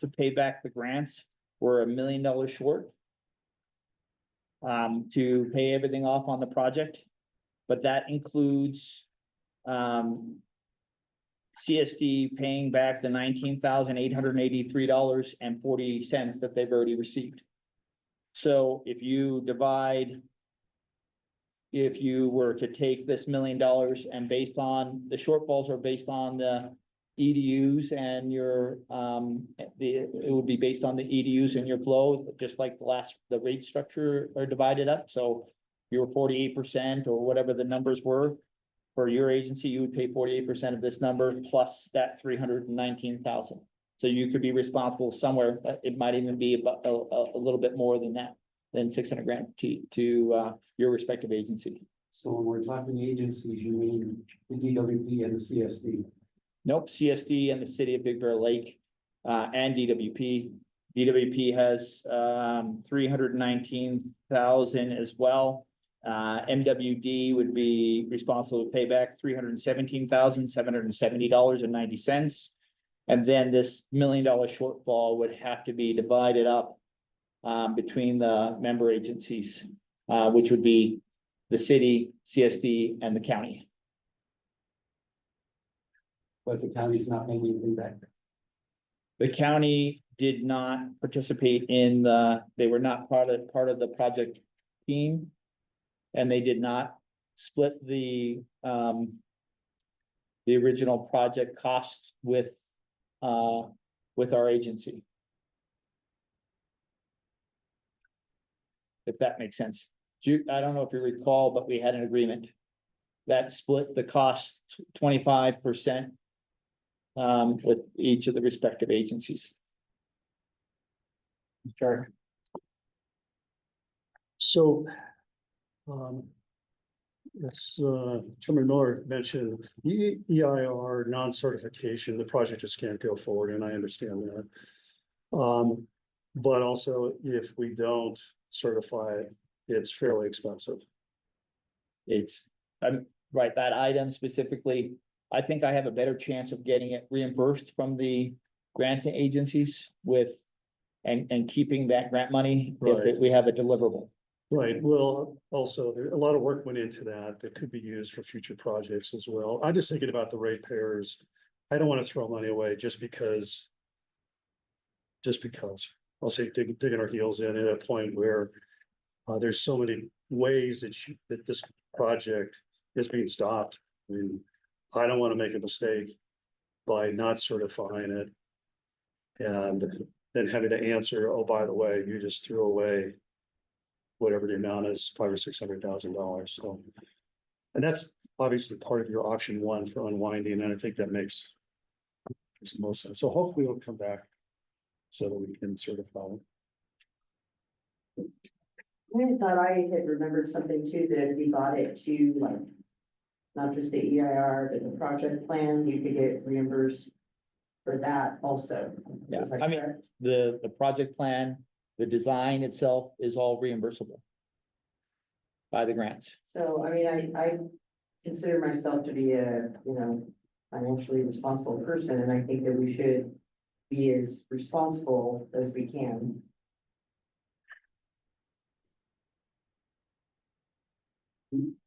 to pay back the grants. We're $1 million short to pay everything off on the project, but that includes CSD paying back the $19,883.40 that they've already received. So if you were to take this $1 million and based on the shortfalls are based on the EDUs and your, it would be based on the EDUs and your flow, just like the rate structure are divided up. So you were 48% or whatever the numbers were for your agency, you would pay 48% of this number plus that 319,000. So you could be responsible somewhere, it might even be about a little bit more than that, than 600 grand to your respective agency. So when we're talking agencies, you mean the DWP and the CSD? Nope, CSD and the city of Big Bear Lake, and DWP. DWP has 319,000 as well. MWD would be responsible to pay back $317,770.90. And then this $1 million shortfall would have to be divided up between the member agencies, which would be the city, CSD, and the county. But the county's not paying anything back. The county did not participate in they were not part of the project team. And they did not split the original project cost with our agency. if that makes sense. I don't know if you recall, but we had an agreement that split the cost 25% with each of the respective agencies. Sure. So, as Chairman Miller mentioned, EIR non-certification, the project just can't go forward, and I understand that. But also if we don't certify it, it's fairly expensive. It's, right, that item specifically, I think I have a better chance of getting it reimbursed from the granting agencies with, and keeping that grant money if Right. we have a deliverable. Right, well, also, there, a lot of work went into that could be used for future projects as well. I'm just thinking about the ratepayers. I don't want to throw money away just because. I'll say digging our heels in at a point where there's so many ways that this project is being stopped. I mean, I don't want to make a mistake by not certifying it. And then having to answer, oh, by the way, you just threw away whatever the amount is, $500,000 or $600,000. So, and that's obviously part of your option one for unwinding, and I think that makes the most sense. So hopefully it'll come back so that we can certify it. I thought I had remembered something too, that if you bought it to like, not just the EIR, but the project plan, you could get reimbursed for that also. Yeah, Is that I mean, correct? the project plan, the design itself is all reimbursable by the grants. So, I mean, I consider myself to be a, financially responsible person, and I think that we should be as responsible as we can.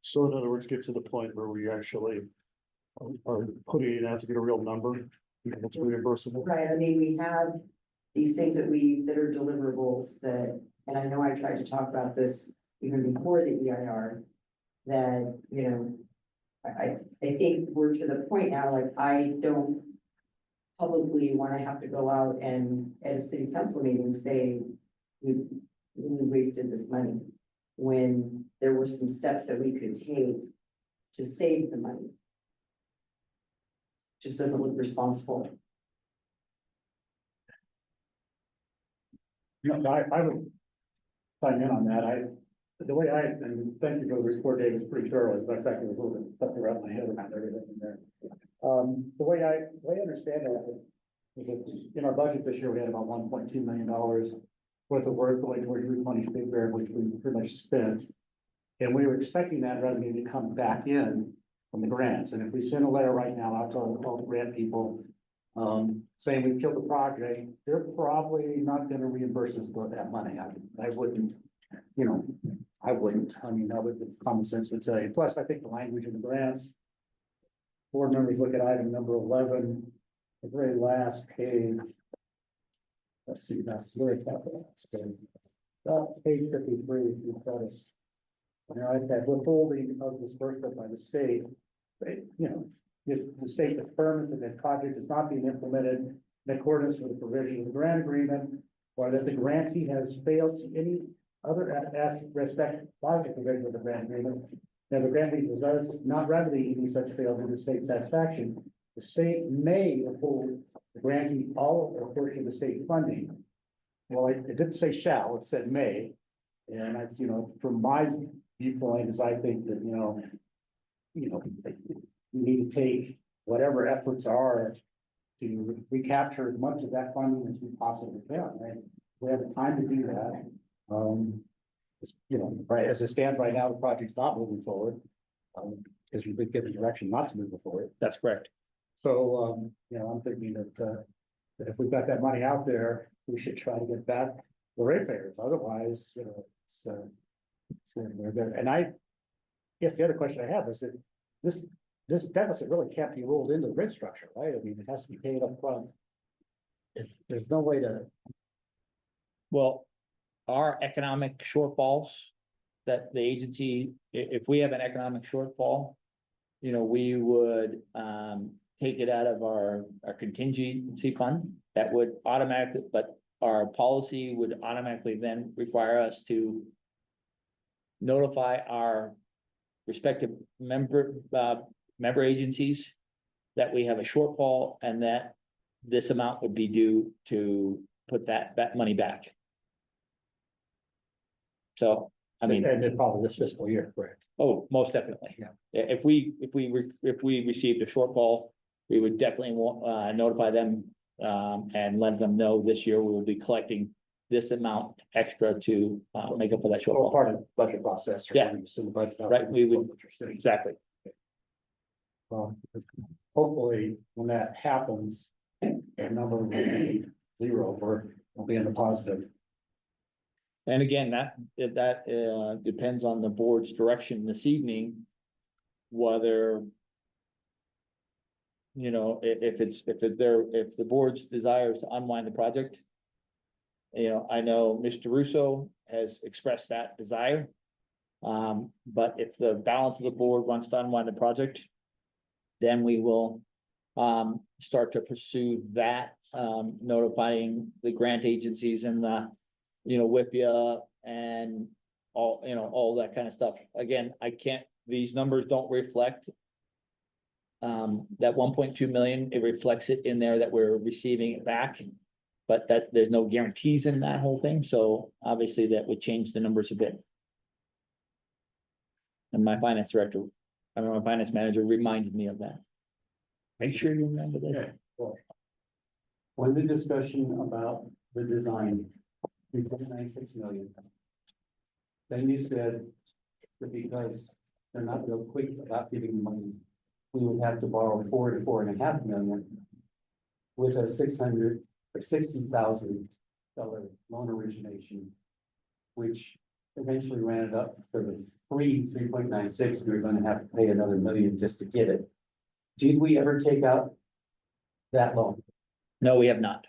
So in other words, get to the point where we actually are putting it out to get a real number. It's reimbursable. Right, I mean, we have these things that are deliverables that, and I know I tried to talk about this even before the EIR. That, I think we're to the point now, like, I don't publicly want to have to go out and at a city council meeting say, we wasted this money. When there were some steps that we could take to save the money. Just doesn't look responsible. No, I would chime in on that. And thank you for the report, Dave, it's pretty thorough, but in fact, it was a little bit stuck around my head about everything in there. The way I understand it is that in our budget this year, we had about $1.2 million worth of work going towards Replenish Big Bear, which we pretty much spent. And we were expecting that revenue to come back in from the grants. And if we send a letter right now out to all the grant people, saying we've killed the project, they're probably not gonna reimburse us for that money. I wouldn't, I wouldn't. I mean, that would, common sense would say. Plus, I think the language in the grants. Board members look at item number 11, the very last page. Let's see, that's where it's at. Page 53, you've got it. I've had withholding of disbursement by the state. If the state determines that the project is not being implemented in accordance with the provision of the grant agreement, or that the grantee has failed to any other respect by the provision of the grant agreement, then the grantee does not remedy any such failure to the state's satisfaction. The state may withhold the grantee all or portion of the state funding. Well, it didn't say shall, it said may. And I, from my viewpoint is I think that, you need to take whatever efforts are to recapture as much of that funding as we possibly can, right? We have the time to do that. Right, as it stands right now, the project's not moving forward. Because we've been given direction not to move forward. That's correct. So, I'm thinking that if we've got that money out there, we should try to get back the ratepayers. Otherwise, it's we're good. And I guess the other question I have is that this deficit really can't be rolled into the grid structure, right? I mean, it has to be paid up front. There's no way to. Well, our economic shortfalls that the agency, if we have an economic shortfall, we would take it out of our contingency fund. That would automatically, but our policy would automatically then require us to notify our respective member agencies that we have a shortfall and that this amount would be due to put that money back. So, I mean, And then probably this fiscal year, correct? oh, most definitely. Yeah. If we received a shortfall, we would definitely notify them and let them know this year we will be collecting this amount extra to make up for that Or shortfall. part of the budget process. Or Yeah. when you send the budget out, Right, we would- what you're saying. Exactly. Well, hopefully, when that happens, the number will be zero, or will be in the positive. And again, that depends on the board's direction this evening. Whether. You know, if the board's desires to unwind the project. You know, I know Mr. Russo has expressed that desire. But if the balance of the board wants to unwind the project. Then we will start to pursue that, notifying the grant agencies and the, WIPIA and all that kind of stuff. Again, these numbers don't reflect that 1.2 million, it reflects it in there that we're receiving it back. But that there's no guarantees in that whole thing, so obviously that would change the numbers a bit. And my finance manager reminded me of that. Make sure you remember this. When the discussion about the design, 3.96 million. Then you said that because they're not real quick about giving money, we would have to borrow 4 to 4.5 million. With a $60,000 loan origination. Which eventually ran it up for the 3.96, we were gonna have to pay another $1 million just to get it. Did we ever take out that loan? No, we have not.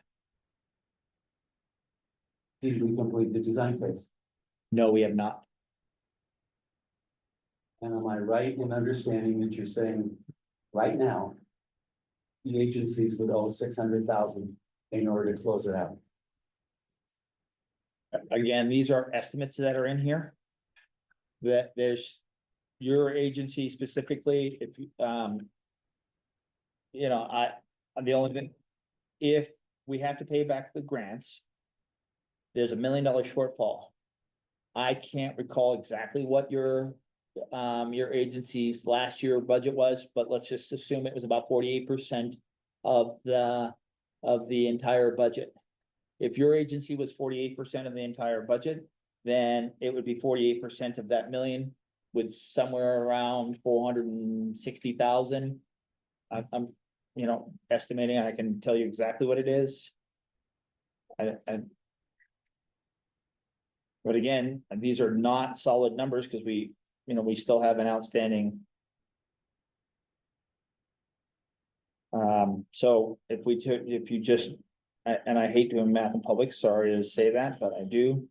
Did we complete the design phase? No, we have not. And am I right in understanding that you're saying right now? The agencies would owe 600,000 in order to close it out? Again, these are estimates that are in here. That there's your agency specifically, if I'm the only thing, if we have to pay back the grants. There's $1 million shortfall. I can't recall exactly what your agency's last year budget was, but let's just assume it was about 48% of the entire budget. If your agency was 48% of the entire budget, then it would be 48% of that million with somewhere around 460,000. I'm estimating, I can tell you exactly what it is. But again, these are not solid numbers because we still have an outstanding. So if you just, and I hate doing math in public, sorry to say that, but I do.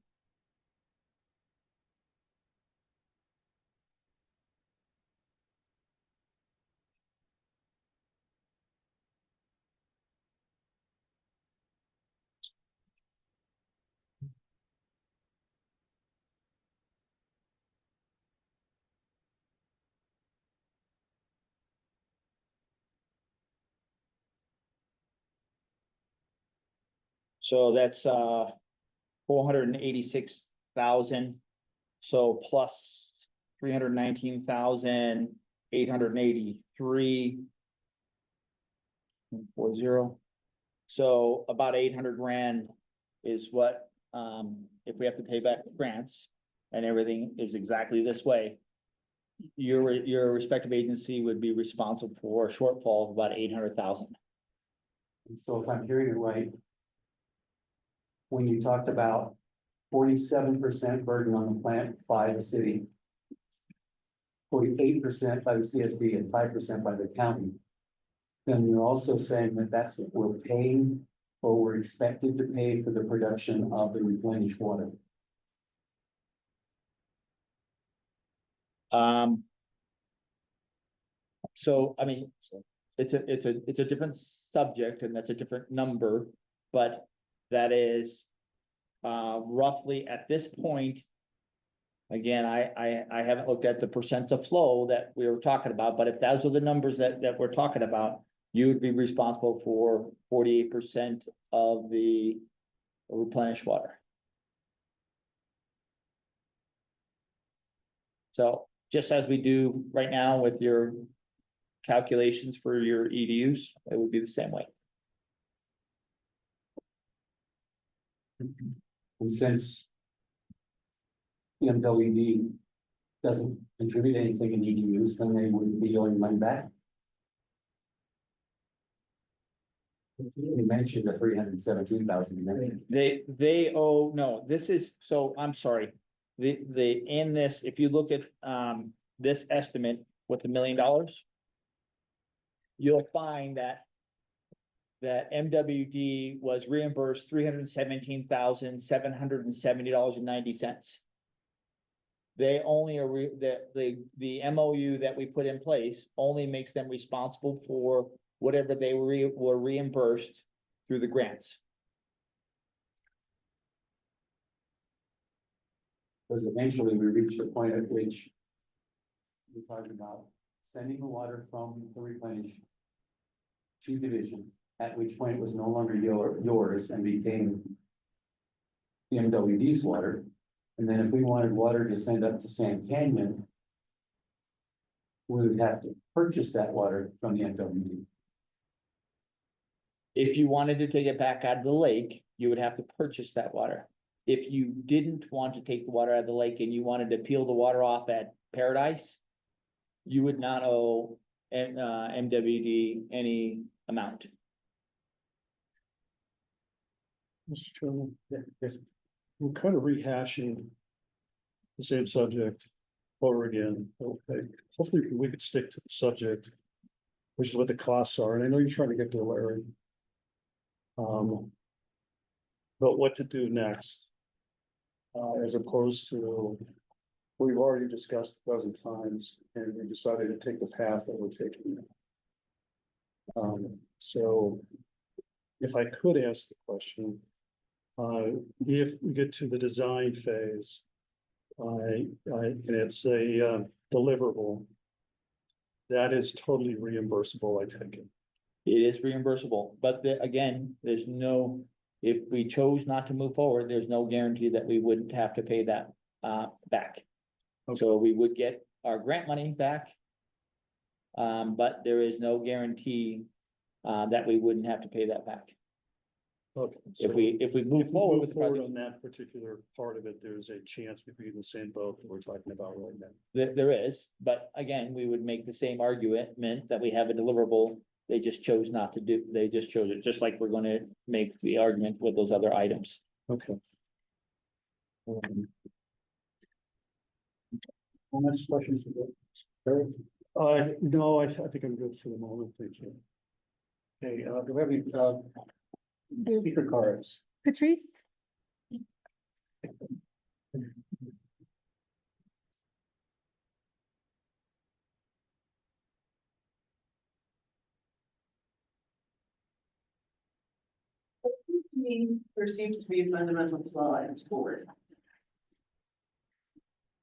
So that's 486,000. So plus 319,883. 40. So about 800 grand is what, if we have to pay back the grants and everything is exactly this way. Your respective agency would be responsible for a shortfall of about 800,000. And so if I'm hearing it right. When you talked about 47% burden on the plant by the city. 48% by the CSD and 5% by the county. Then you're also saying that that's what we're paying or we're expected to pay for the production of the replenished water. So, I mean, it's a different subject and that's a different number, but that is roughly at this point, Again, I haven't looked at the percent of flow that we were talking about, but if those are the numbers that we're talking about, you would be responsible for 48% of the replenished water. So just as we do right now with your calculations for your EDUs, it would be the same way. And since MWD doesn't contribute anything in EDUs, then they would be owing money back. You mentioned the 317,000. They owe, no, this is, so I'm sorry. In this, if you look at, this estimate with the $1 million, you'll find that MWD was reimbursed $317,770.90. They only are, the MOU that we put in place only makes them responsible for whatever they were reimbursed through the grants. Because eventually we reached the point at which we're talking about sending the water from the Replenish to division, at which point it was no longer yours and became the MWD's water. And then if we wanted water to send up to Sand Canyon, we would have to purchase that water from the MWD. If you wanted to take it back out of the lake, you would have to purchase that water. If you didn't want to take the water out of the lake and you wanted to peel the water off at Paradise, you would not owe MWD any amount. Mr. Chairman, we're kind of rehashing the same subject over again. Okay, hopefully we could stick to the subject, which is what the costs are. And I know you're trying to get to Larry. But what to do next? As opposed to, we've already discussed a dozen times and we decided to take the path that we're taking. So if I could ask the question, if we get to the design phase, and it's a deliverable, that is totally reimbursable, I take it. It is reimbursable, but again, there's no, if we chose not to move forward, there's no guarantee that we wouldn't have to pay that back. Okay. So we would get our grant money back. But there is no guarantee that we wouldn't have to pay that back. Okay. If we move forward with the project, on that particular part of it, there's a chance we'd be in the same boat that we're talking about right now. there is, but again, we would make the same argument that we have a deliverable. They just chose not to do, they just chose it, just like we're gonna make the argument with those other items. Okay. Next questions. No, I think I'm good for the moment. Thank you. Okay, do we have any speaker cards? Patrice? There seems to be a fundamental flaw in this board.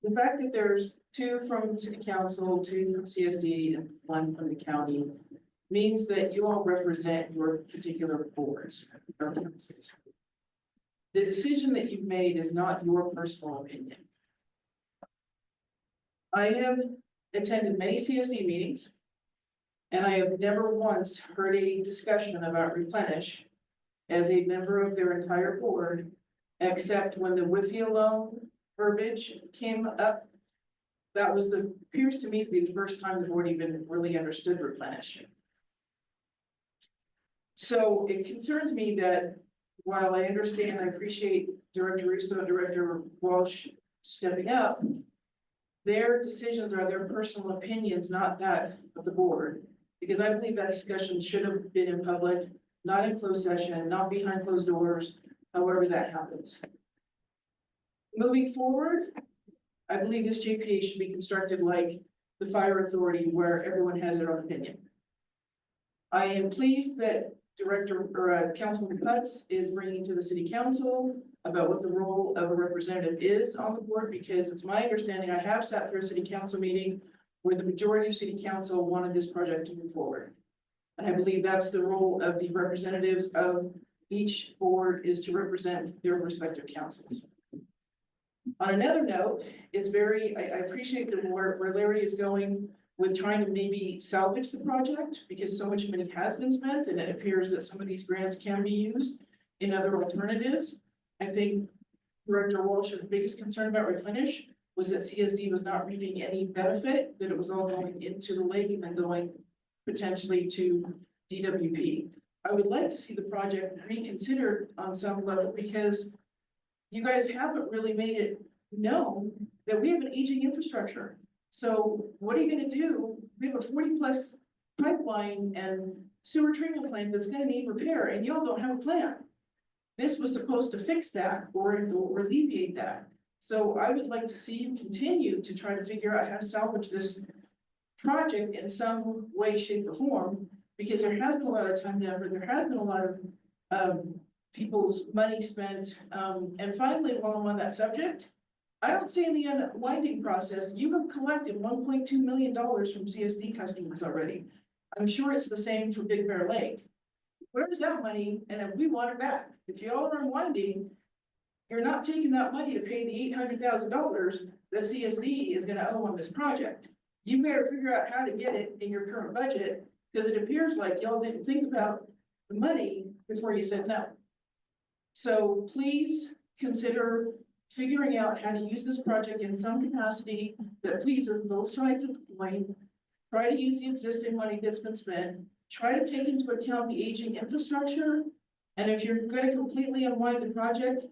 The fact that there's 2 from city council, 2 from CSD, and 1 from the county means that you all represent your particular boards or councils. The decision that you've made is not your personal opinion. I have attended many CSD meetings, and I have never once heard a discussion about Replenish as a member of their entire board, except when the Whitfield loan verbiage came up. That was appears to me to be the first time the board even really understood Replenish. So it concerns me that while I understand, I appreciate Director Russo, Director Walsh stepping up, their decisions are their personal opinions, not that of the board. Because I believe that discussion should have been in public, not in closed session, not behind closed doors, however that happens. Moving forward, I believe this JPA should be constructed like the fire authority where everyone has their own opinion. I am pleased that Councilman Putz is bringing to the city council about what the role of a representative is on the board, because it's my understanding, I have sat through a city council meeting where the majority of city council wanted this project to move forward. And I believe that's the role of the representatives of each board, is to represent their respective councils. On another note, it's very, I appreciate the where Larry is going with trying to maybe salvage the project, because so much money has been spent and it appears that some of these grants can be used in other alternatives. I think Director Walsh's biggest concern about Replenish was that CSD was not reaping any benefit, that it was all going into the lake and then going potentially to DWP. I would like to see the project reconsidered on some level, because you guys haven't really made it known that we have an aging infrastructure. So what are you gonna do? We have a 40+ pipeline and sewer treatment plant that's gonna need repair, and y'all don't have a plan. This was supposed to fix that or alleviate that. So I would like to see you continue to try to figure out how to salvage this project in some way, shape, or form, because there has been a lot of time and effort, there has been a lot of people's money spent. And finally, while I'm on that subject, I don't see in the unwinding process, you have collected $1.2 million from CSD customers already. I'm sure it's the same for Big Bear Lake. Where's that money? And if we want it back, if y'all are unwinding, you're not taking that money to pay the $800,000 that CSD is gonna owe on this project. You better figure out how to get it in your current budget, because it appears like y'all didn't think about the money before you said no. So please consider figuring out how to use this project in some capacity that pleases both sides of the coin. Try to use the existing money that's been spent. Try to take into account the aging infrastructure. And if you're going to completely unwind the project,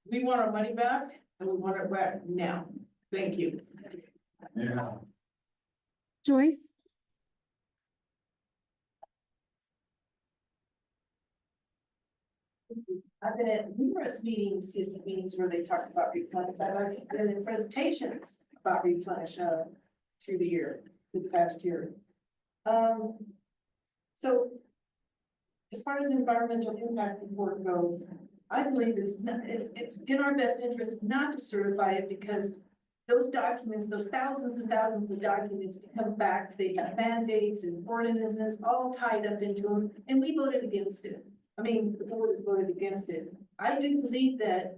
we want our money back, and we want it back now. Thank you. Yeah. Joyce? I've been at numerous meetings, CSD meetings, where they talked about Replenish. I've been in presentations about Replenish through the year, through the past year. So as far as environmental impact report goes, I believe it's in our best interest not to certify it, because those documents, those thousands and thousands of documents come back, they have mandates and ordinances all tied up into them, and we voted against it. I mean, the board has voted against it. I do believe that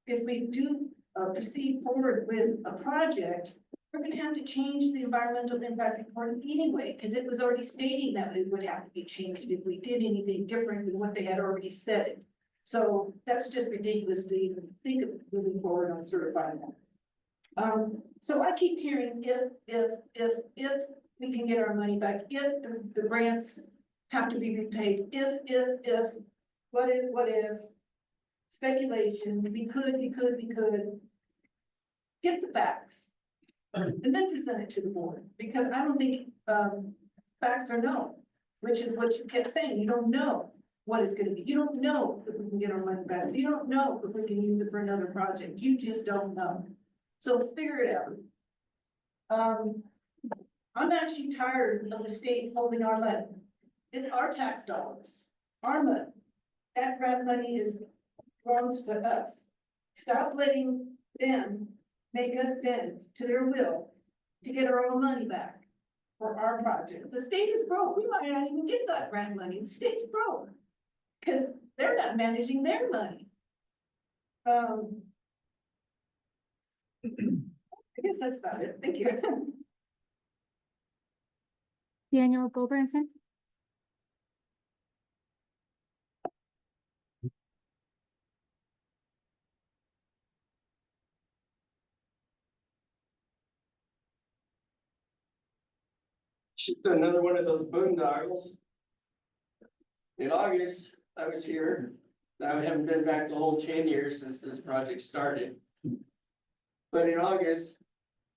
if we do proceed forward with a project, we're gonna have to change the environmental impact report anyway, because it was already stating that it would have to be changed if we did anything different than what they had already said. So that's just ridiculous to even think of moving forward on certifying that. So I keep hearing if we can get our money back, if the grants have to be repaid, if, what if, speculation, we could. Get the facts, and then present it to the board, because I don't think, facts are known, which is what you kept saying, you don't know what it's gonna be, you don't know if we can get our money back, you don't know if we can use it for another project, you just don't know. So figure it out. I'm actually tired of the state holding our money. It's our tax dollars, our money. That grant money belongs to us. Stop letting them make us bend to their will to get our own money back for our project. The state is broke. We might not even get that grant money. The state's broke because they're not managing their money. I guess that's about it. Thank you. Daniel Goldbranson? Just another one of those boondoggles. In August, I was here. I haven't been back the whole 10 years since this project started. But in August,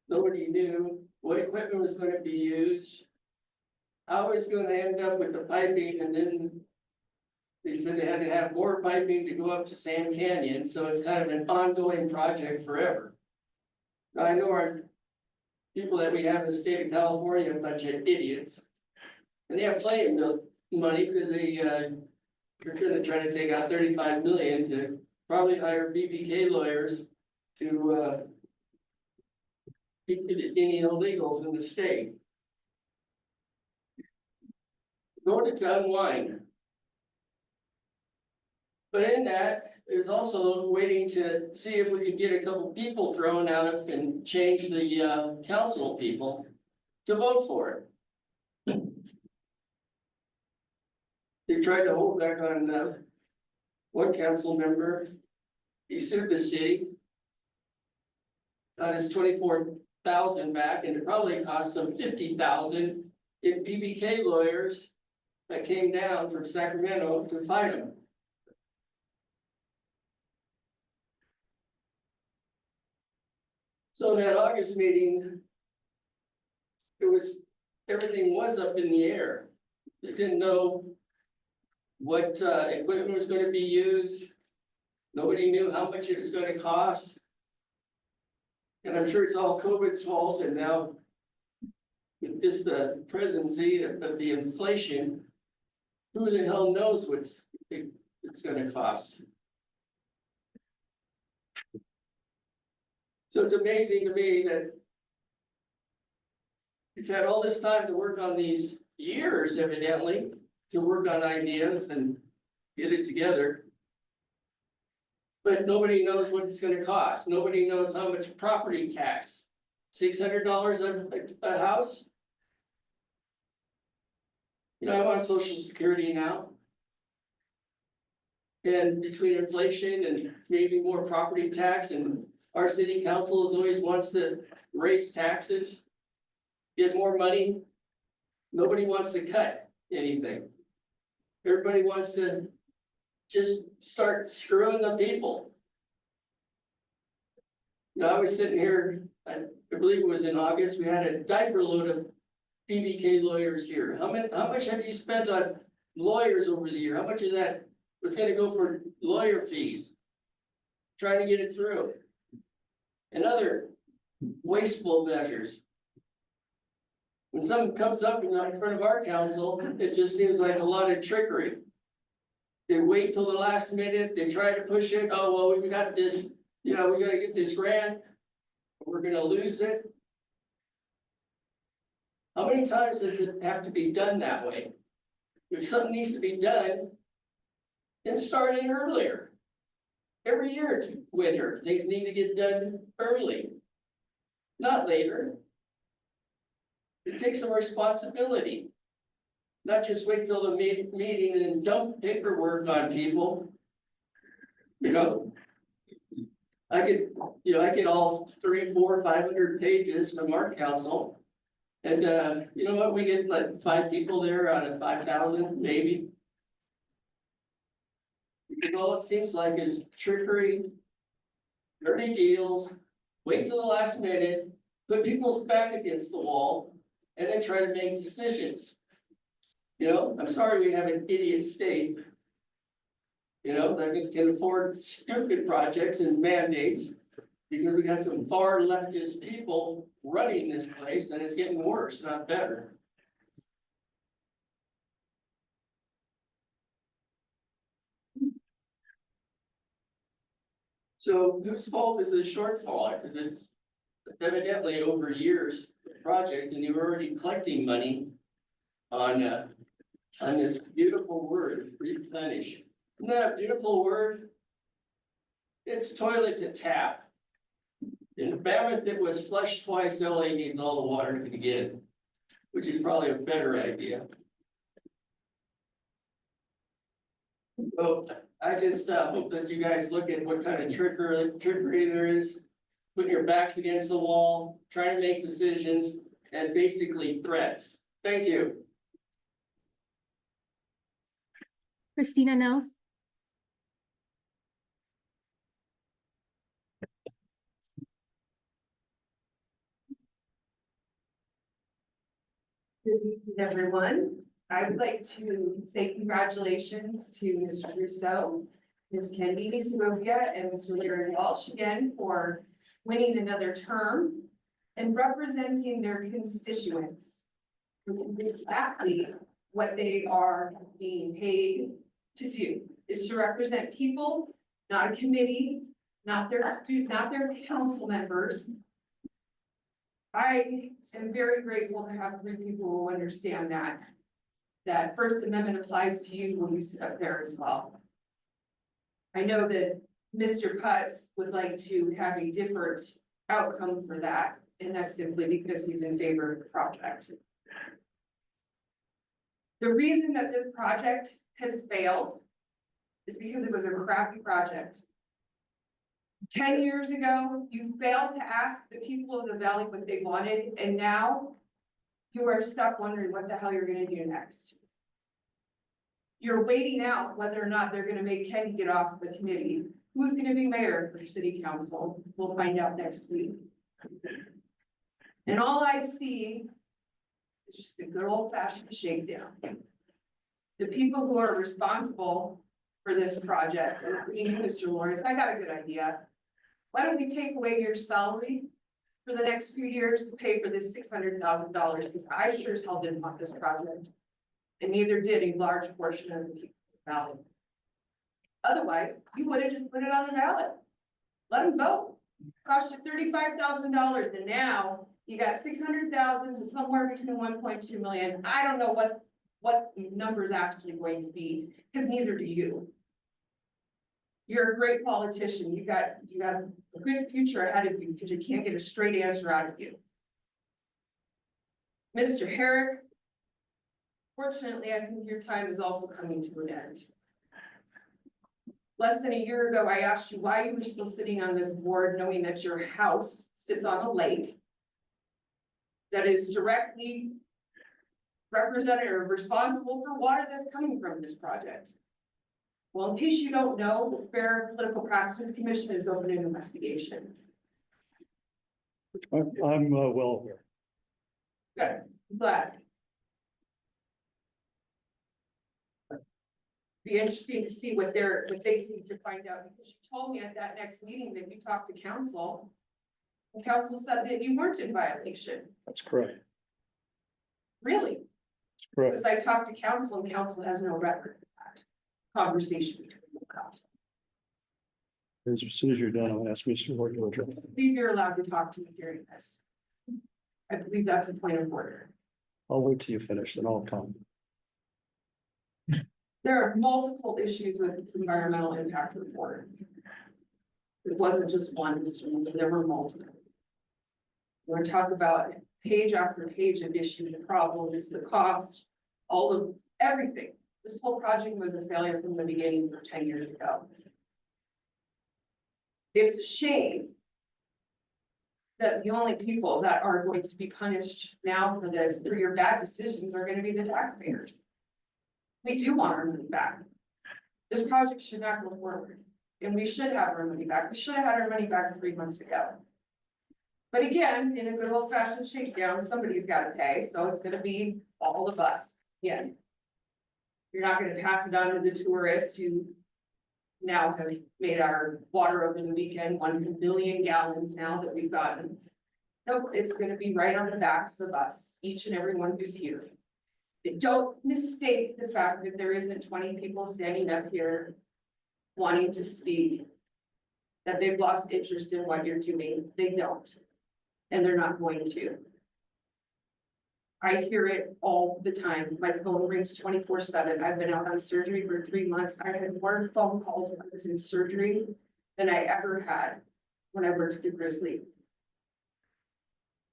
nobody knew what equipment was going to be used, how it was going to end up with the piping, and then they said they had to have more piping to go up to Sand Canyon, so it's kind of an ongoing project forever. Now, I know our people that we have in the state of California are a bunch of idiots, and they have plenty of money because they're going to try to take out 35 million to probably hire BBK lawyers to, keep any illegals in the state. Voted to unwind. But in that, there's also waiting to see if we could get a couple people thrown out of and change the council people to vote for it. They tried to hold back on one council member. He sued the city. Got his 24,000 back, and it probably cost him 50,000 in BBK lawyers that came down from Sacramento to fight him. So in that August meeting, everything was up in the air. They didn't know what equipment was going to be used. Nobody knew how much it was going to cost. And I'm sure it's all COVID's fault, and now with this presidency of the inflation, who the hell knows what it's going to cost? So it's amazing to me that you've had all this time to work on these years, evidently, to work on ideas and get it together. But nobody knows what it's gonna cost. Nobody knows how much property tax, $600 a house? You know, I'm on Social Security now. And between inflation and maybe more property tax, and our city council always wants to raise taxes, get more money. Nobody wants to cut anything. Everybody wants to just start screwing the people. You know, I was sitting here, I believe it was in August, we had a diaper load of BBK lawyers here. How much have you spent on lawyers over the year? How much of that was gonna go for lawyer fees? Trying to get it through. And other wasteful measures. When something comes up in front of our council, it just seems like a lot of trickery. They wait till the last minute, they try to push it, oh, well, we've got this, you know, we gotta get this grant, we're gonna lose it. How many times does it have to be done that way? If something needs to be done, then start it earlier. Every year it's winter, things need to get done early, not later. It takes some responsibility. Not just wait till the meeting and dump paperwork on people. You know, I get all 300, 400, 500 pages from our council. And you know what, we get like 5 people there out of 5,000, maybe. Because all it seems like is trickery, dirty deals, wait till the last minute, put people's back against the wall, and then try to make decisions. You know, I'm sorry we have an idiot state. You know, that can afford stupid projects and mandates because we got some far leftist people running this place, and it's getting worse, not better. So whose fault is this shortfall? Because it's evidently over years project, and you're already collecting money on this beautiful word, replenish. Isn't that a beautiful word? It's toilet to tap. In Mammoth, it was flush twice. LA needs all the water it can get, which is probably a better idea. So I just hope that you guys look at what kind of trickery there is, putting your backs against the wall, trying to make decisions, and basically threats. Thank you. Christina Nels. Good evening, everyone. I would like to say congratulations to Mr. Russo, Ms. Candice Segovia, and Mr. Larry Walsh again for winning another term and representing their constituents. Exactly what they are being paid to do is to represent people not a committee, not their council members. I am very grateful to have 3 people who understand that. That First Amendment applies to you when you sit up there as well. I know that Mr. Putz would like to have a different outcome for that, and that's simply because he's in favor of the project. The reason that this project has failed is because it was a crappy project. 10 years ago, you failed to ask the people of the valley what they wanted, and now you are stuck wondering what the hell you're gonna do next. You're waiting out whether or not they're gonna make Kenny get off the committee. Who's gonna be mayor for city council? We'll find out next week. And all I see is just a good old fashioned shakedown. The people who are responsible for this project, including Mr. Lawrence, I got a good idea. Why don't we take away your salary for the next few years to pay for this $600,000? Because I sure as hell didn't want this project. And neither did a large portion of the people in the valley. Otherwise, you would have just put it on the ballot. Let them vote. Cost you $35,000, and now you got 600,000 to somewhere between 1.2 million. I don't know what the number's actually going to be, because neither do you. You're a great politician. You got a good future ahead of you, because you can't get a straight answer out of you. Mr. Herrick, fortunately, I think your time is also coming to an end. Less than a year ago, I asked you why you were still sitting on this board, knowing that your house sits on a lake that is directly represented or responsible for water that's coming from this project. Well, in case you don't know, the Fair Political Practices Commission is opening an investigation. I'm well aware. Good, glad. Be interesting to see what they seem to find out, because you told me at that next meeting that you talked to council. And council said that you weren't in violation. That's correct. Really? That's correct. Because I talked to council and council has no record of that conversation between the council. As soon as you're done, I'll ask Mr. Ward to address. I believe you're allowed to talk to me during this. I believe that's a point of order. I'll wait till you finish, then I'll come. There are multiple issues with the environmental impact report. It wasn't just one, Mr. Miller, there were multiple. We're gonna talk about page after page of issues, the problems, the cost, all of everything. This whole project was a failure from the beginning for 10 years ago. It's a shame that the only people that are going to be punished now for this, for your bad decisions, are gonna be the taxpayers. We do want our money back. This project should not go forward, and we should have our money back. We should have had our money back 3 months ago. But again, in a good old fashioned shakedown, somebody's gotta pay, so it's gonna be all of us. Yeah. You're not gonna pass it on to the tourists who now have made our water over the weekend 1 billion gallons now that we've gotten. Nope, it's gonna be right on the backs of us, each and every one who's here. Don't mistake the fact that there isn't 20 people standing up here wanting to speak, that they've lost interest in what you're doing. They don't, and they're not going to. I hear it all the time. My phone rings 24/7. I've been out on surgery for 3 months. I had more phone calls when I was in surgery than I ever had when I worked at the Grizzly.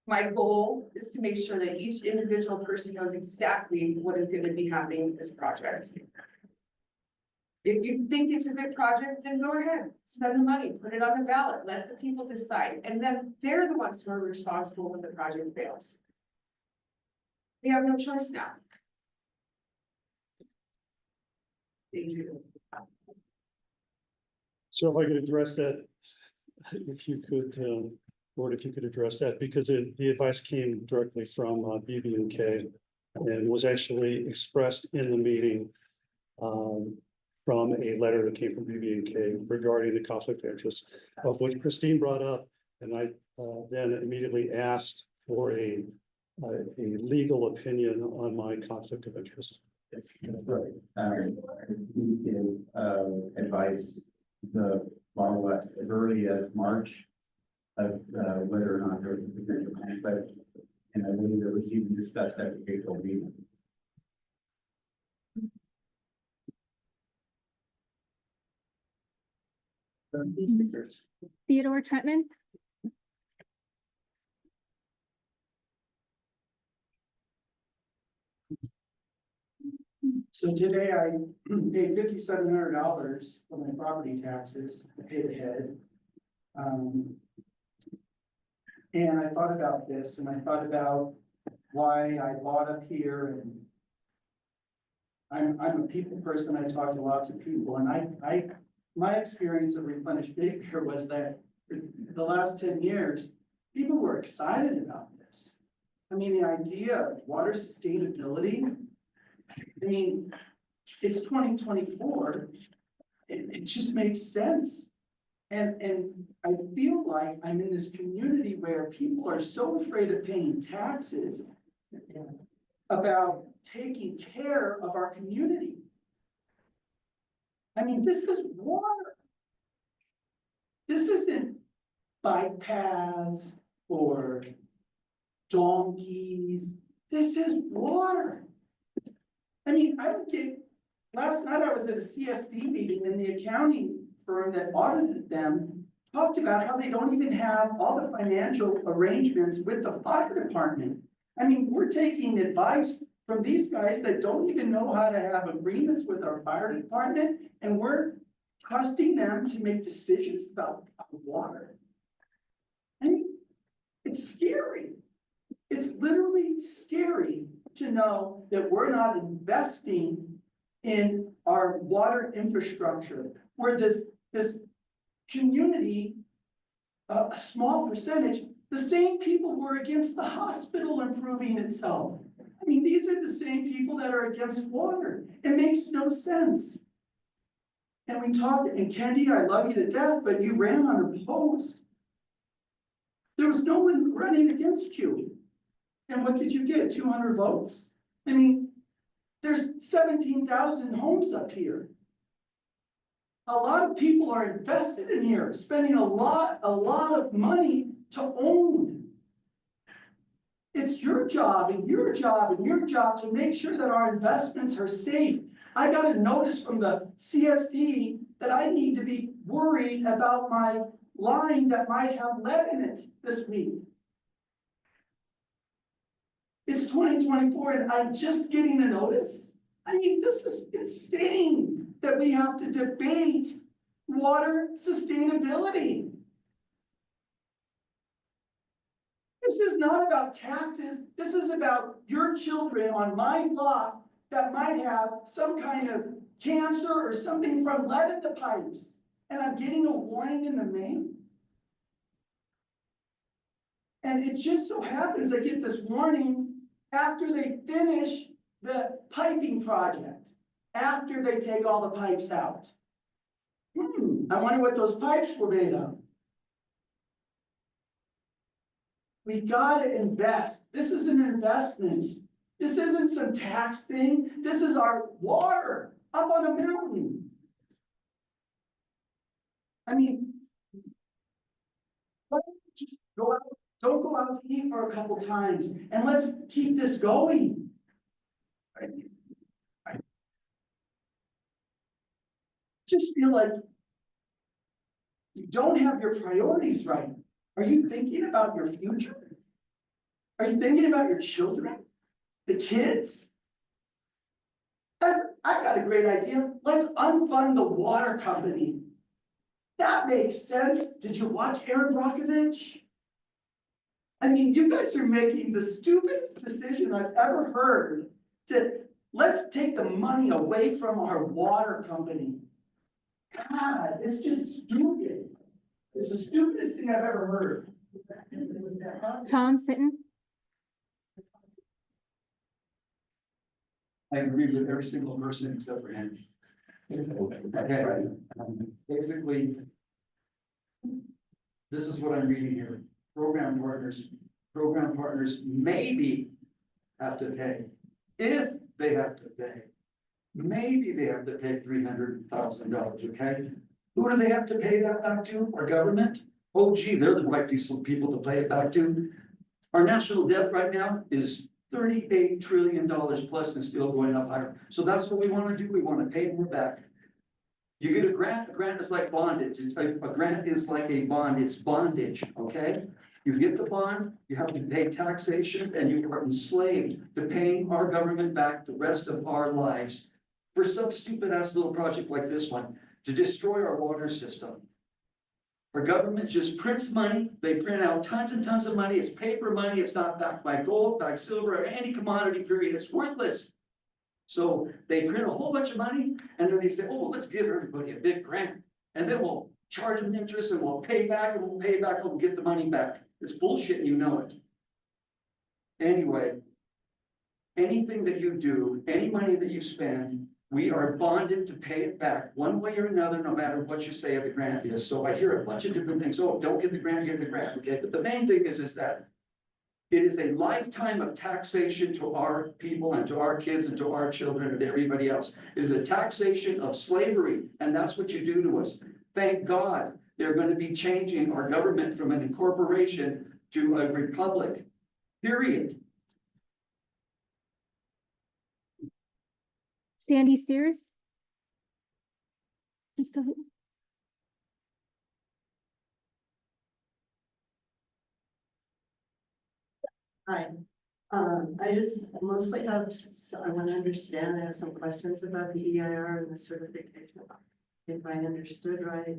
My goal is to make sure that each individual person knows exactly what is going to be happening with this project. If you think it's a good project, then go ahead, spend the money, put it on the ballot, let the people decide, and then they're the ones who are responsible when the project fails. We have no choice now. Thank you. So if I could address that, if you could, Lord, if you could address that, because the advice came directly from BB&K and was actually expressed in the meeting from a letter that came from BB&K regarding the conflict of interest, of which Christine brought up, and I then immediately asked for a legal opinion on my conflict of interest. Right, you give advice the follow up as early as March of, whether or not there was a potential conflict. And I believe it was even discussed at the April meeting. Theodore Trentman, So today I paid $5,700 for my property taxes, I paid ahead. And I thought about this and I thought about why I bought up here and I'm a people person, I talk to lots of people and my experience of Replenish Big Bear was that for the last 10 years, people were excited about this. I mean, the idea of water sustainability, I mean, it's 2024. It just makes sense. And I feel like I'm in this community where people are so afraid of paying taxes about taking care of our community. I mean, this is water. This isn't bike paths or donkeys. This is water. I mean, I don't get, last night I was at a CSD meeting and the accounting firm that audited them talked about how they don't even have all the financial arrangements with the fire department. I mean, we're taking advice from these guys that don't even know how to have agreements with our fire department, and we're trusting them to make decisions about our water. I mean, it's scary. It's literally scary to know that we're not investing in our water infrastructure, where this community, a small percentage, the same people were against the hospital improving itself. I mean, these are the same people that are against water. It makes no sense. And we talked, and Kendi, I love you to death, but you ran unopposed. There was no one running against you. And what did you get? 200 votes? I mean, there's 17,000 homes up here. A lot of people are invested in here, spending a lot of money to own. It's your job and your job and your job to make sure that our investments are safe. I got a notice from the CSD that I need to be worried about my line that might have lead in it this week. It's 2024 and I'm just getting a notice. I mean, this is insane that we have to debate water sustainability. This is not about taxes. This is about your children on my block that might have some kind of cancer or something from lead in the pipes. And I'm getting a warning in the mail. And it just so happens I get this warning after they finish the piping project, after they take all the pipes out. I wonder what those pipes were made of. We gotta invest. This is an investment. This isn't some tax thing. This is our water up on a mountain. I mean, let's just go out, don't go out to eat for a couple times and let's keep this going. I just feel like you don't have your priorities right. Are you thinking about your future? Are you thinking about your children? The kids? I got a great idea. Let's unfund the water company. That makes sense. Did you watch Aaron Brockovich? I mean, you guys are making the stupidest decision I've ever heard to let's take the money away from our water company. God, it's just stupid. It's the stupidest thing I've ever heard. Tom Sitton, I agree with every single person except for him. Okay, basically, this is what I'm reading here. Program partners maybe have to pay. If they have to pay, maybe they have to pay $300,000, okay? Who do they have to pay that back to? Our government? Oh gee, they're the right people to pay it back to. Our national debt right now is $38 trillion plus and still going up higher. So that's what we want to do. We want to pay more back. You get a grant is like bondage. A grant is like a bond, it's bondage, okay? You get the bond, you have to pay taxation, and you are enslaved to paying our government back the rest of our lives for some stupid ass little project like this one, to destroy our water system. Our government just prints money, they print out tons and tons of money, it's paper money, it's not backed by gold, by silver, or any commodity period, it's worthless. So they print a whole bunch of money, and then they say, oh, well, let's give everybody a big grant. And then we'll charge them interest and we'll pay back and we'll pay back and we'll get the money back. It's bullshit, and you know it. Anyway, anything that you do, any money that you spend, we are bonded to pay it back one way or another, no matter what you say the grant is. So I hear a bunch of different things. Oh, don't get the grant, get the grant, okay? But the main thing is that it is a lifetime of taxation to our people and to our kids and to our children and everybody else. It is a taxation of slavery, and that's what you do to us. Thank God they're going to be changing our government from an incorporation to a republic, period. Sandy Steers? You still- Hi, I just mostly have, I want to understand, I have some questions about the EIR and the certification. If I understood right,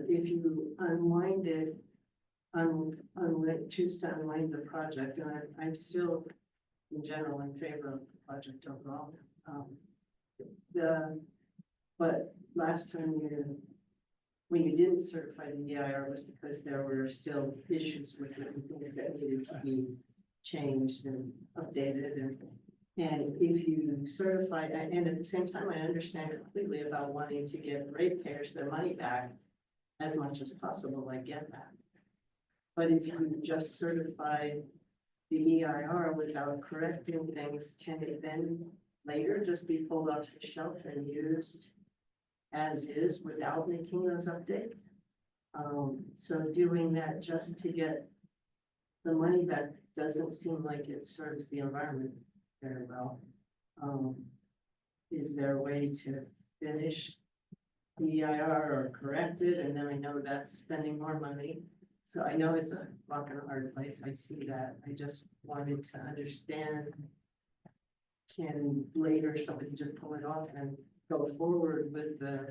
if you unwind it, choose to unwind the project, and I'm still in general in favor of the project overall. But last time when you didn't certify the EIR was because there were still issues with it and things that needed to be changed and updated, and if you certify, and at the same time, I understand completely about wanting to give ratepayers their money back as much as possible, I get that. But if you just certify the EIR without correcting things, can it then later just be pulled off the shelf and used as is without making those updates? So doing that just to get the money back doesn't seem like it serves the environment very well. Is there a way to finish the EIR or correct it? And then I know that's spending more money. So I know it's a rock and a hard place. I see that. I just wanted to understand, can later somebody just pull it off and go forward with the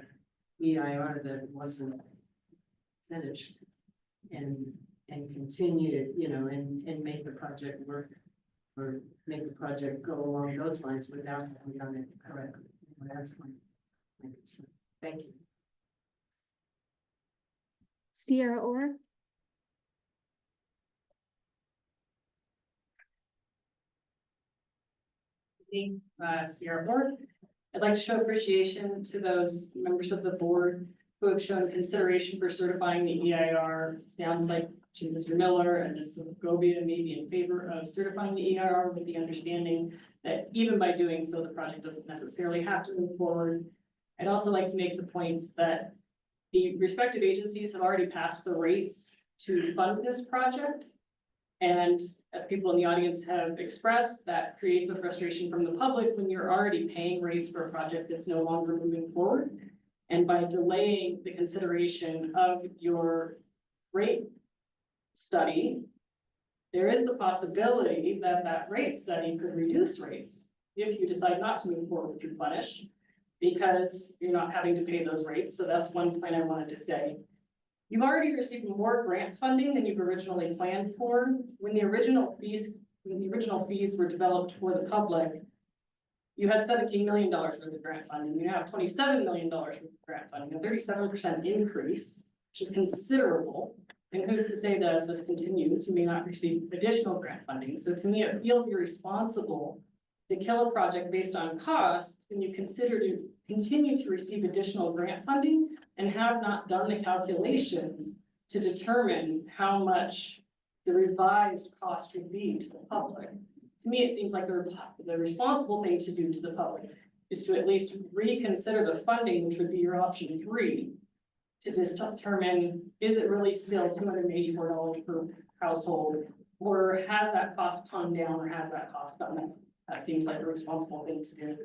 EIR that wasn't finished and continue, you know, and make the project work or make the project go along those lines without having done it correctly. That's my concern. Thank you. Sierra Orr? Sierra Board. I'd like to show appreciation to those members of the board who have shown consideration for certifying the EIR. It sounds like to Mr. Miller and Ms. Segovia may be in favor of certifying the EIR with the understanding that even by doing so, the project doesn't necessarily have to move forward. I'd also like to make the points that the respective agencies have already passed the rates to fund this project. And as people in the audience have expressed, that creates a frustration from the public when you're already paying rates for a project that's no longer moving forward. And by delaying the consideration of your rate study, there is the possibility that that rate study could reduce rates if you decide not to move forward with Replenish, because you're not having to pay those rates. So that's one point I wanted to say. You've already received more grant funding than you've originally planned for. When the original fees were developed for the public, you had $17 million worth of grant funding. You now have $27 million worth of grant funding, a 37% increase, which is considerable. And who's to say that as this continues, you may not receive additional grant funding. So to me, it feels irresponsible to kill a project based on cost when you consider to continue to receive additional grant funding and have not done the calculations to determine how much the revised cost would be to the public. To me, it seems like the responsible thing to do to the public is to at least reconsider the funding, which would be your option 3, to determine, is it really still $284 per household? Or has that cost come down or has that cost gone up? That seems like a responsible thing to do.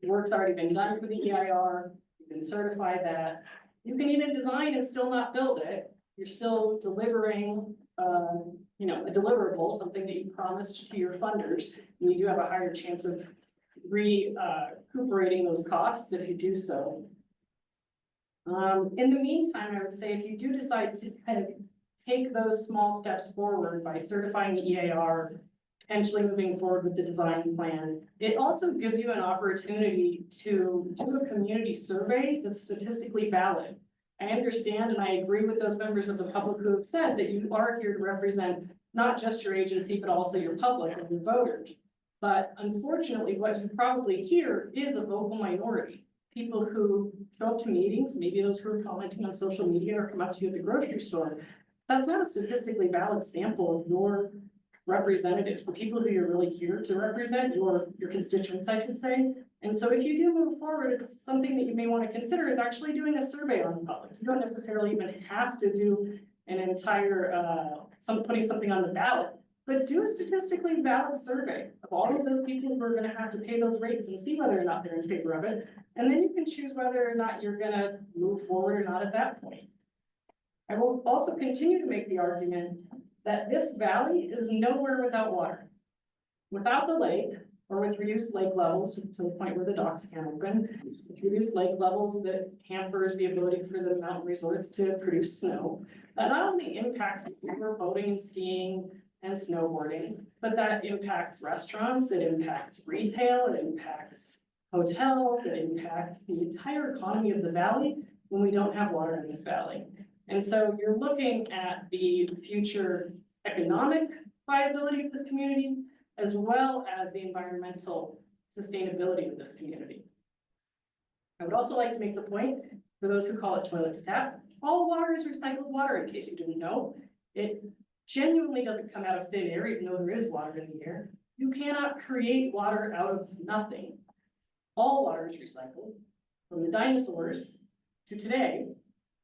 The work's already been done for the EIR, you can certify that. You can even design and still not build it. You're still delivering, you know, a deliverable, something that you promised to your funders. And you do have a higher chance of recuperating those costs if you do so. In the meantime, I would say if you do decide to kind of take those small steps forward by certifying the EIR, potentially moving forward with the design plan, it also gives you an opportunity to do a community survey that's statistically valid. I understand and I agree with those members of the public who have said that you are here to represent not just your agency, but also your public and your voters. But unfortunately, what you probably hear is a vocal minority. People who show up to meetings, maybe those who are commenting on social media or come up to you at the grocery store. That's not a statistically valid sample of your representatives, the people who you're really here to represent, your constituents, I should say. And so if you do move forward, it's something that you may want to consider is actually doing a survey on the public. You don't necessarily even have to do an entire, putting something on the ballot, but do a statistically valid survey of all of those people who are going to have to pay those rates and see whether or not they're in favor of it. And then you can choose whether or not you're going to move forward or not at that point. I will also continue to make the argument that this valley is nowhere without water. Without the lake, or with reduced lake levels to the point where the docks can't open, with reduced lake levels that hampers the ability for the mountain resorts to produce snow. That not only impacts people who are boating and skiing and snowboarding, but that impacts restaurants, it impacts retail, it impacts hotels, it impacts the entire economy of the valley when we don't have water in this valley. And so you're looking at the future economic viability of this community, as well as the environmental sustainability of this community. I would also like to make the point, for those who call it toilet to tap, all water is recycled water, in case you didn't know. It genuinely doesn't come out of thin air, even though there is water in the air. You cannot create water out of nothing. All water is recycled, from the dinosaurs to today.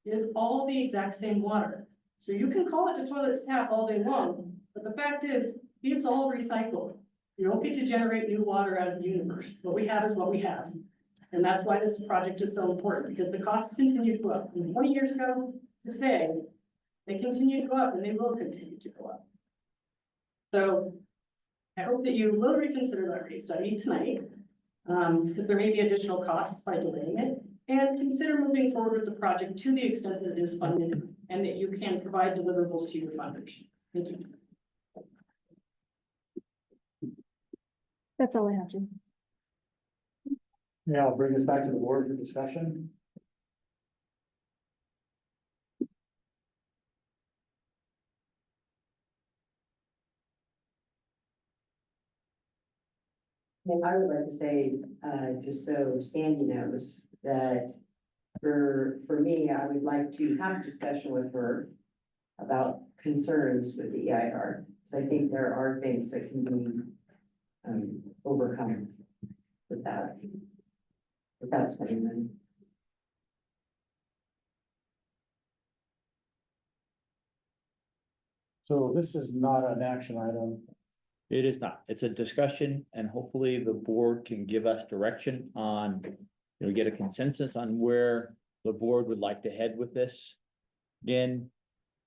It is all the exact same water. So you can call it a toilet tap all day long, but the fact is, it's all recycled. You don't get to generate new water out of the universe. What we have is what we have. And that's why this project is so important, because the costs continue to go up. From 20 years ago to today, they continue to go up and they will continue to go up. So I hope that you will reconsider that rate study tonight, because there may be additional costs by delaying it. And consider moving forward with the project to the extent that it is funded and that you can provide deliverables to your funders. Thank you. That's all I have, Jim. Yeah, I'll bring this back to the board for discussion. And I would like to say, just so Sandy knows, that for me, I would like to have a discussion with her about concerns with the EIR. Because I think there are things that can be overcome without spending money. So this is not an action item. It is not. It's a discussion and hopefully the board can give us direction on, get a consensus on where the board would like to head with this. Again,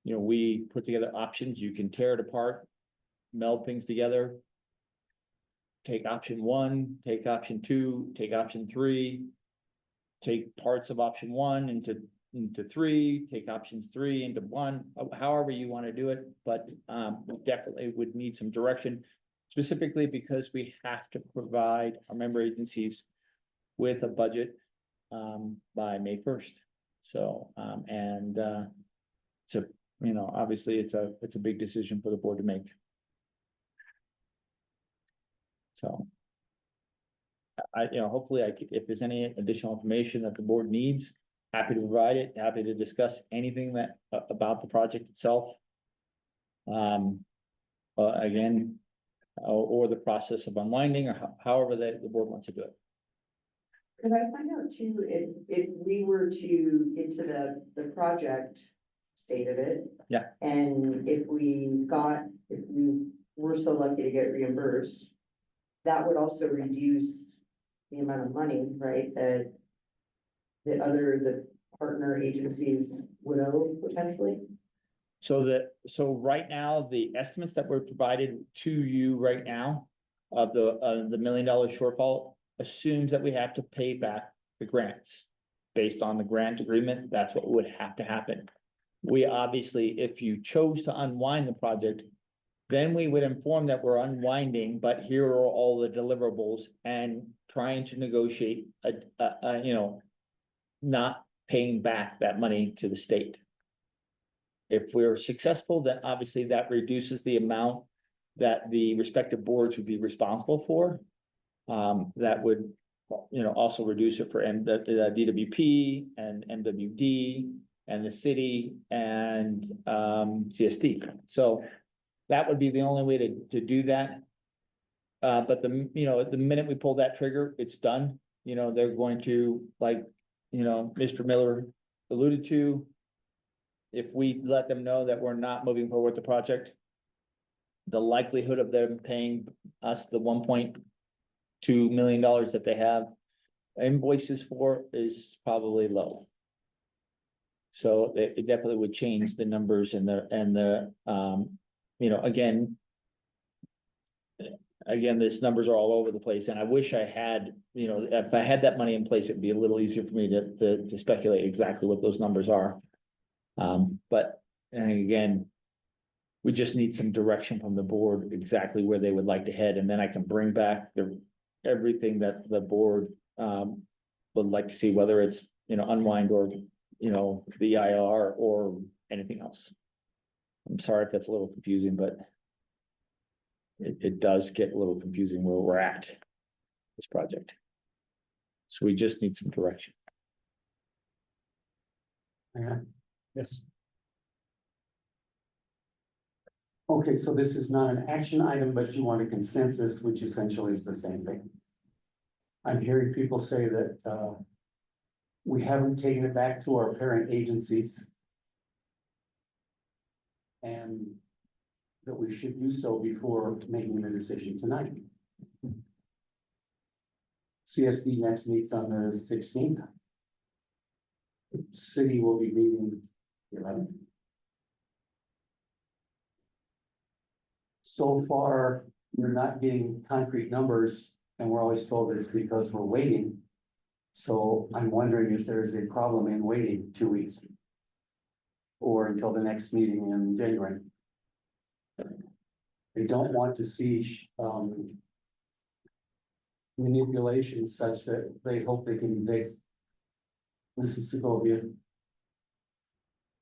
we put together options. You can tear it apart, meld things together. Take option 1, take option 2, take option 3, take parts of option 1 into 3, take options 3 into 1, however you want to do it, but we definitely would need some direction, specifically because we have to provide our member agencies with a budget by May 1st. So so obviously it's a big decision for the board to make. So hopefully if there's any additional information that the board needs, happy to provide it, happy to discuss anything that about the project itself. Again, or the process of unwinding, or however the board wants to do it. Could I find out too, if we were to get to the project state of it? Yeah. And if we were so lucky to get reimbursed, that would also reduce the amount of money, right, that the partner agencies would owe potentially? So right now, the estimates that were provided to you right now of the $1 million shortfall assumes that we have to pay back the grants. Based on the grant agreement, that's what would have to happen. We obviously, if you chose to unwind the project, then we would inform that we're unwinding, but here are all the deliverables and trying to negotiate not paying back that money to the state. If we're successful, then obviously that reduces the amount that the respective boards would be responsible for. That would, also reduce it for the DWP and MWD and the city and CSD. So that would be the only way to do that. But the minute we pull that trigger, it's done. They're going to, like, Mr. Miller alluded to, if we let them know that we're not moving forward with the project, the likelihood of them paying us the $1.2 million that they have invoices for is probably low. So it definitely would change the numbers and again, these numbers are all over the place, and I wish I had, if I had that money in place, it'd be a little easier for me to speculate exactly what those numbers are. And again, we just need some direction from the board, exactly where they would like to head, and then I can bring back everything that the board would like to see, whether it's, unwind or, the IR or anything else. I'm sorry if that's a little confusing, but it does get a little confusing where we're at this project. So we just need some direction. Yeah, yes. Okay, so this is not an action item, but you want a consensus, which essentially is the same thing. I'm hearing people say that we haven't taken it back to our parent agencies, and that we should do so before making the decision tonight. CSD next meets on the 16th. City will be meeting the 11th. So far, we're not getting concrete numbers, and we're always told it's because we're waiting. So I'm wondering if there's a problem in waiting 2 weeks or until the next meeting in January. They don't want to see manipulation such that they hope they can evict Mrs. Segovia.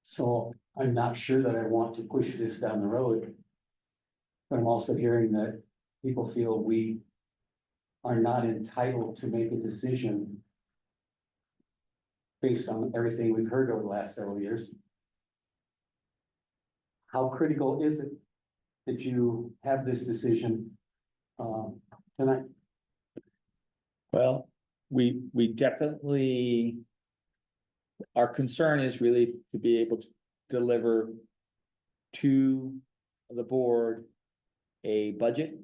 So I'm not sure that I want to push this down the road. But I'm also hearing that people feel we are not entitled to make a decision based on everything we've heard over the last several years. How critical is it that you have this decision tonight? Well, we definitely, our concern is really to be able to deliver to the board a budget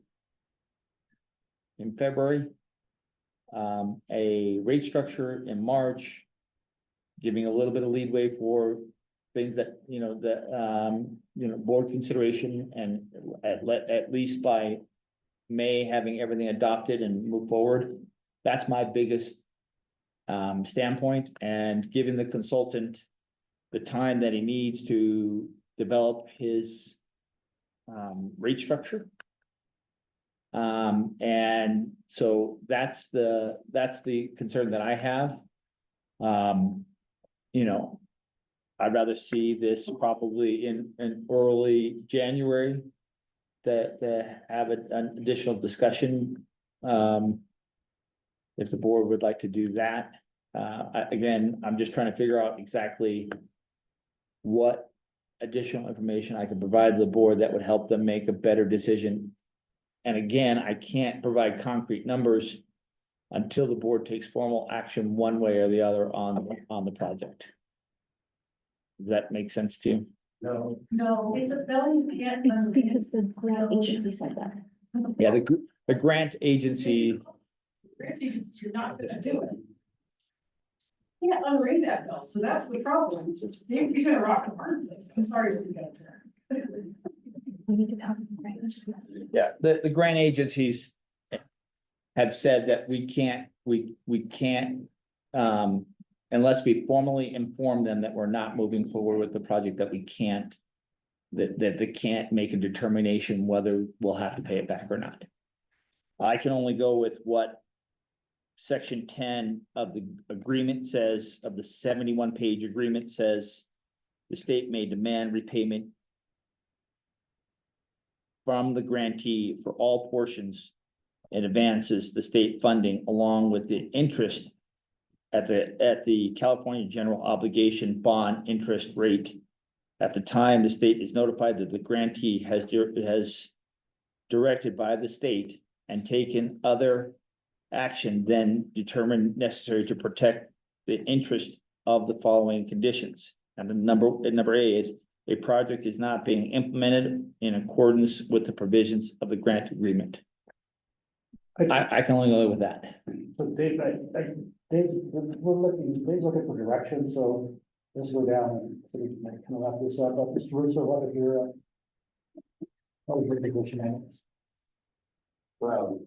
in February, a rate structure in March, giving a little bit of leadway for things that, board consideration, and at least by May, having everything adopted and move forward. That's my biggest standpoint, and giving the consultant the time that he needs to develop his rate structure. And so that's the concern that I have. I'd rather see this probably in early January to have an additional discussion. If the board would like to do that. Again, I'm just trying to figure out exactly what additional information I can provide the board that would help them make a better decision. And again, I can't provide concrete numbers until the board takes formal action one way or the other on the project. Does that make sense to you? No. No, it's a bill you can't. It's because the grant agency said that. Yeah, the grant agency, Grant agents, you're not gonna do it. You can't unring that bell, so that's the problem. They've between a rock and a hard place. I'm sorry to speak out there. We need to talk. to the grant agency. yeah, the grant agencies have said that we can't, unless we formally inform them that we're not moving forward with the project, that we can't, that they can't make a determination whether we'll have to pay it back or not. I can only go with what section 10 of the agreement says, of the 71-page agreement says, the state may demand repayment from the grantee for all portions and advances the state funding along with the interest at the California General Obligation Bond interest rate. At the time, the state is notified that the grantee has directed by the state and taken other action then determined necessary to protect the interest of the following conditions. And the number A is a project is not being implemented in accordance with the provisions of the grant agreement. I can only go with that. So Dave, Dave, Dave's looking for direction, so let's go down and so we can kind of wrap this up. Mr. Russo, what was your position on this? Well,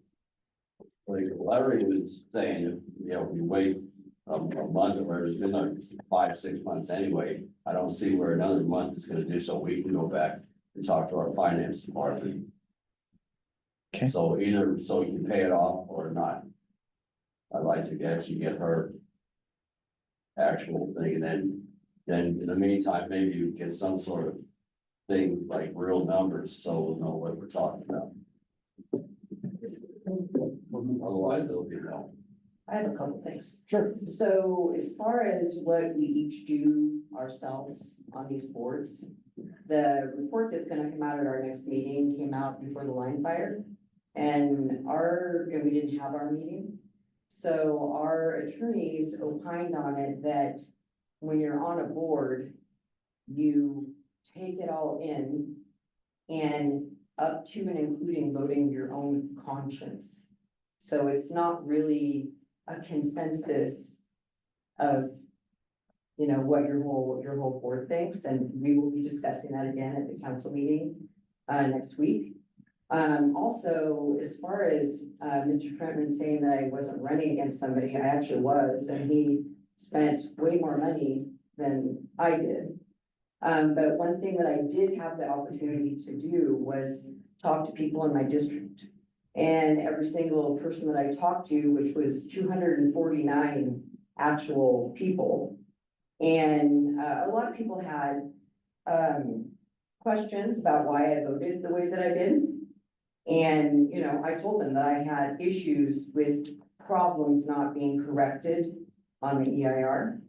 like Larry was saying, we wait a month or it's been like 5-6 months anyway. I don't see where another month is gonna do, so we can go back and talk to our finance department. Okay. So either, so we can pay it off or not. I'd like to actually get her actual thing, and then in the meantime, maybe you get some sort of thing, like real numbers, so we'll know what we're talking about. Otherwise, it'll be no. I have a couple things. Sure. So as far as what we each do ourselves on these boards, the report that's gonna come out at our next meeting came out before the line fire. And we didn't have our meeting. So our attorneys opined on it that when you're on a board, you take it all in and up to and including voting your own conscience. So it's not really a consensus of, what your whole board thinks, and we will be discussing that again at the council meeting next week. Also, as far as Mr. Trentman saying that I wasn't running against somebody, I actually was, and he spent way more money than I did. But one thing that I did have the opportunity to do was talk to people in my district. And every single person that I talked to, which was 249 actual people, and a lot of people had questions about why I voted the way that I did. And, I told them that I had issues with problems not being corrected on the EIR.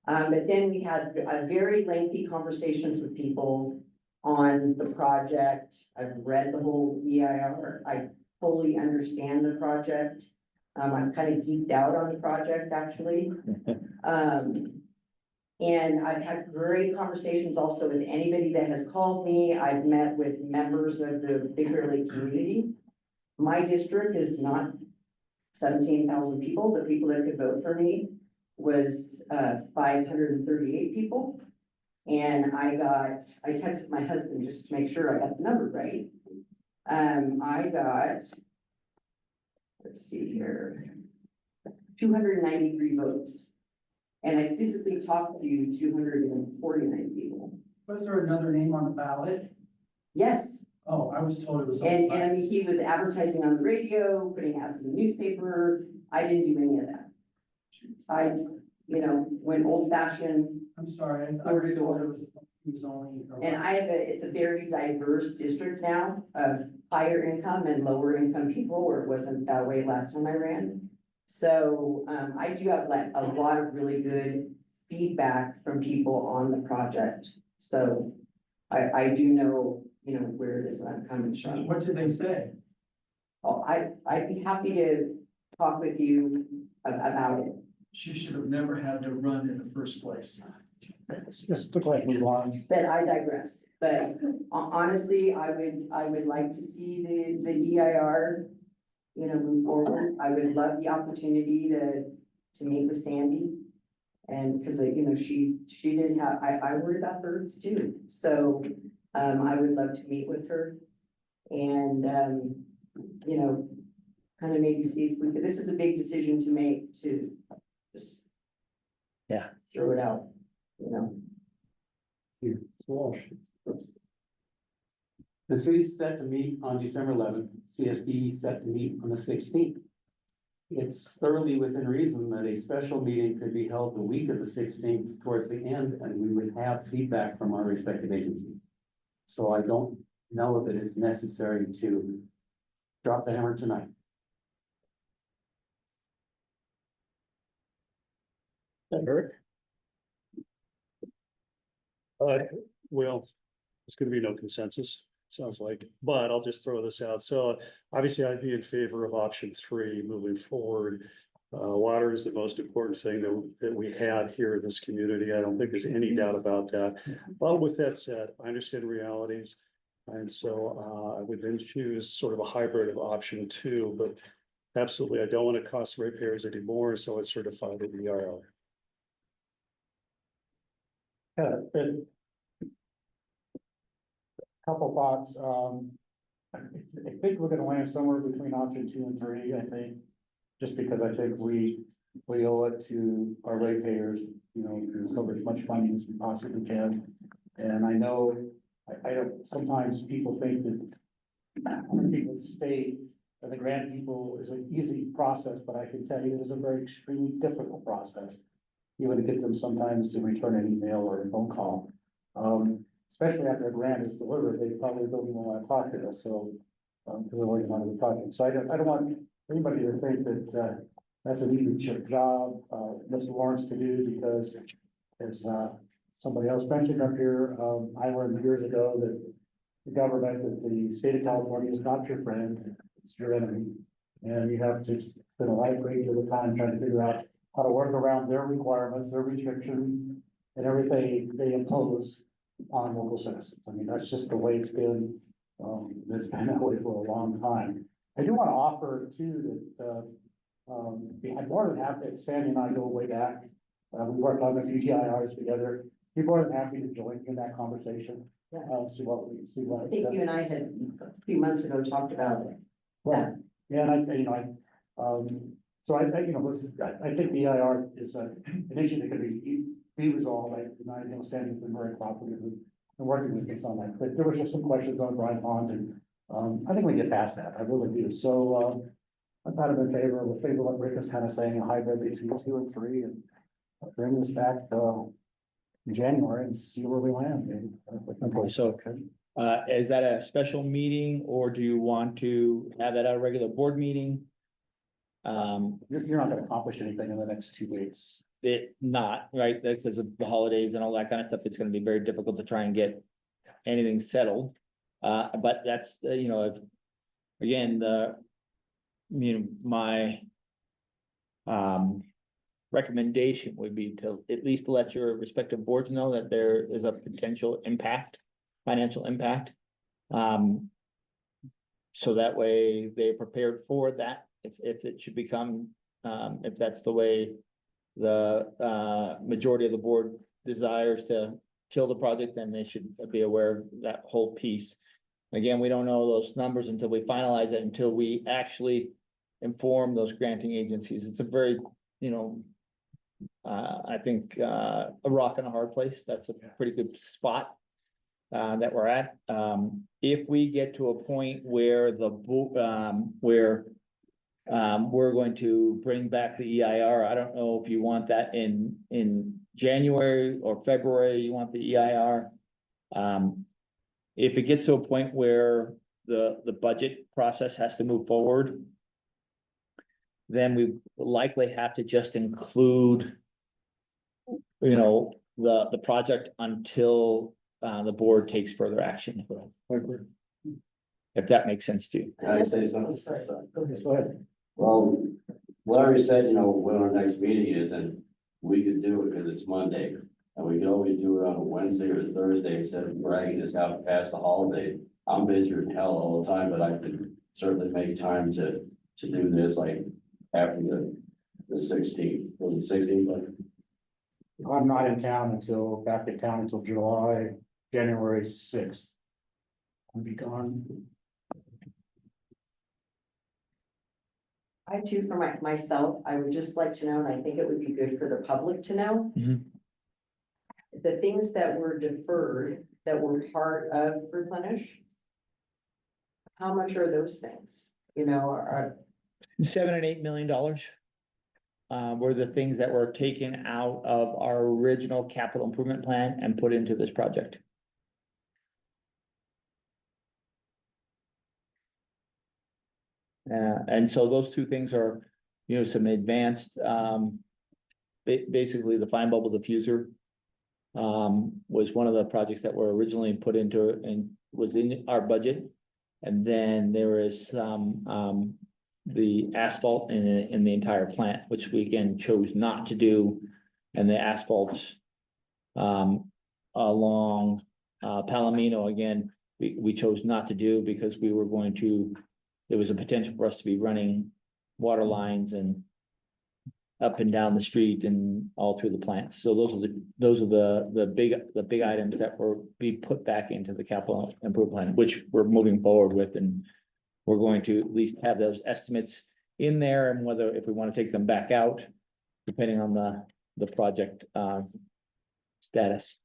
But then we had very lengthy conversations with people on the project. I've read the whole EIR. I fully understand the project. I'm kind of geeked out on the project, actually. And I've had great conversations also with anybody that has called me. I've met with members of the Big Bear Lake community. My district is not 17,000 people. The people that could vote for me was 538 people. And I texted my husband just to make sure I got the number right. I got, let's see here, 293 votes. And I physically talked to 249 people. Was there another name on the ballot? Yes. Oh, I was told it was. And I mean, he was advertising on the radio, putting ads in the newspaper. I didn't do any of that. I, went old fashioned. I'm sorry, I Door was to told door. it was only. And it's a very diverse district now of higher income and lower income people, where it wasn't that way last time I ran. So, I do have a lot of really good feedback from people on the project. So I do know, where it is that I'm coming from. What did they say? Oh, I'd be happy to talk with you about it. She should have never had to run in the first place. Just look like move on. But I digress, but honestly, I would like to see the EIR, you know, move forward. I would love the opportunity to meet with Sandy. And because, you know, she did have, I worried about her too, so, I would love to meet with her. And, you know, kind of maybe see if we could, this is a big decision to make, to just. Yeah. Throw it out, you know. The city's set to meet on December 11th, CSD set to meet on the 16th. It's thoroughly within reason that a special meeting could be held the week of the 16th towards the end, and we would have feedback from our respective agencies. So I don't know that it's necessary to drop the hammer tonight. Eric? Well, there's gonna be no consensus, sounds like, but I'll just throw this out. So obviously I'd be in favor of option 3 moving forward. Water is the most important thing that we have here in this community. I don't think there's any doubt about that. But with that said, I understand realities. And so I would then choose sort of a hybrid of option 2, but absolutely, I don't want to cost ratepayers anymore, so it's certified at the EIR. And couple thoughts, I think we're gonna land somewhere between option 2 and 3, I think. Just because I think we owe it to our ratepayers, you know, to cover as much funding as we possibly can. And I know, I don't, sometimes people think that working with the state and the grant people is an easy process, but I can tell you it is a very extremely difficult process. Even to get them sometimes to return an email or a phone call. Especially after a grant is delivered, they probably don't even want to talk to us, so, because they're working on the project. So I don't want anybody to think that, that's an easy job, Mr. Lawrence to do, because as, somebody else mentioned up here, I learned years ago that the government, that the state of California is not your friend, it's your enemy. And you have to spend a great deal of time trying to figure out how to work around their requirements, their restrictions, and everything they impose on local citizens. I mean, that's just the way it's been. It's been that way for a long time. I do want to offer too that, I'm more than happy, Sandy and I go way back. We worked on a few GIRs together. Be more than happy to join in that conversation. See what. I think you and I had a few months ago talked about it. Right. Yeah, and so I think the EIR is an issue that can be resolved. I know Sandy's been very cooperative and working with us on that, but there were just some questions on Bryan Pond, and I think we get past that. I really do. So I'm kind of in favor of what Rick is kind of saying, a hybrid between 2 and 3, and bring this back in January and see where we land. Okay, so is that a special meeting, or do you want to have that at a regular board meeting? You're not gonna accomplish anything in the next 2 weeks. It not, right, because of the holidays and all that kind of stuff, it's gonna be very difficult to try and get anything settled. But that's, if, again, my recommendation would be to at least let your respective boards know that there is a potential impact, financial impact. So that way they're prepared for that, if it should become, if that's the way the majority of the board desires to kill the project, then they should be aware of that whole piece. Again, we don't know those numbers until we finalize it, until we actually inform those granting agencies. It's a very, I think, a rock and a hard place. That's a pretty good spot that we're at. If we get to a point where we're going to bring back the EIR, I don't know if you want that in January or February, you want the EIR. If it gets to a point where the budget process has to move forward, then we likely have to just include, the project until the board takes further action. If that makes sense to you. Can I say something? Go ahead. Well, Larry said, you know, when our next meeting is, and we could do it because it's Monday. And we could always do it on a Wednesday or Thursday instead of dragging this out past the holiday. I'm busier than hell all the time, but I could certainly make time to do this like after the 16th. Was it 16th? I'm not in town back in town until January 6th. I'll be gone. I too, for myself, I would just like to know, and I think it would be good for the public to know. Mhm. The things that were deferred, that were part of Replenish. How much are those things? You know, are, $7 and $8 million. Were the things that were taken out of our original capital improvement plan and put into this project. And so those two things are, you know, some advanced, basically the fine bubble diffuser. Was one of the projects that were originally put into and was in our budget. And then there is the asphalt in the entire plant, which we again chose not to do. And the asphalts along Palomino, again, we chose not to do because we were going to, there was a potential for us to be running water lines and up and down the street and all through the plants. So those are the big items that were be put back into the capital improvement plan, which we're moving forward with, and we're going to at least have those estimates in there, and whether if we want to take them back out, depending on the project status.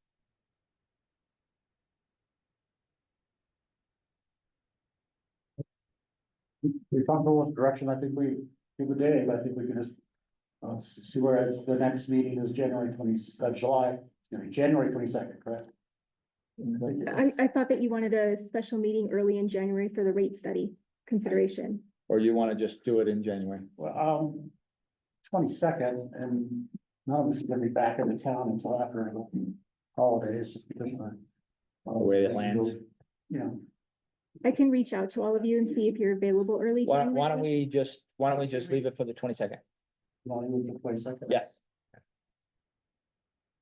We comfortable with direction, I think we do the day, but I think we can just see where the next meeting is January 22nd, correct? I thought that you wanted a special meeting early in January for the rate study consideration. Or you want to just do it in January? Well, 22nd, and none of us is gonna be back in the town until after the holidays, just because The way it lands. You know, I can reach out to all of you and see if you're available early. Why January. don't we just leave it for the 22nd? Yeah.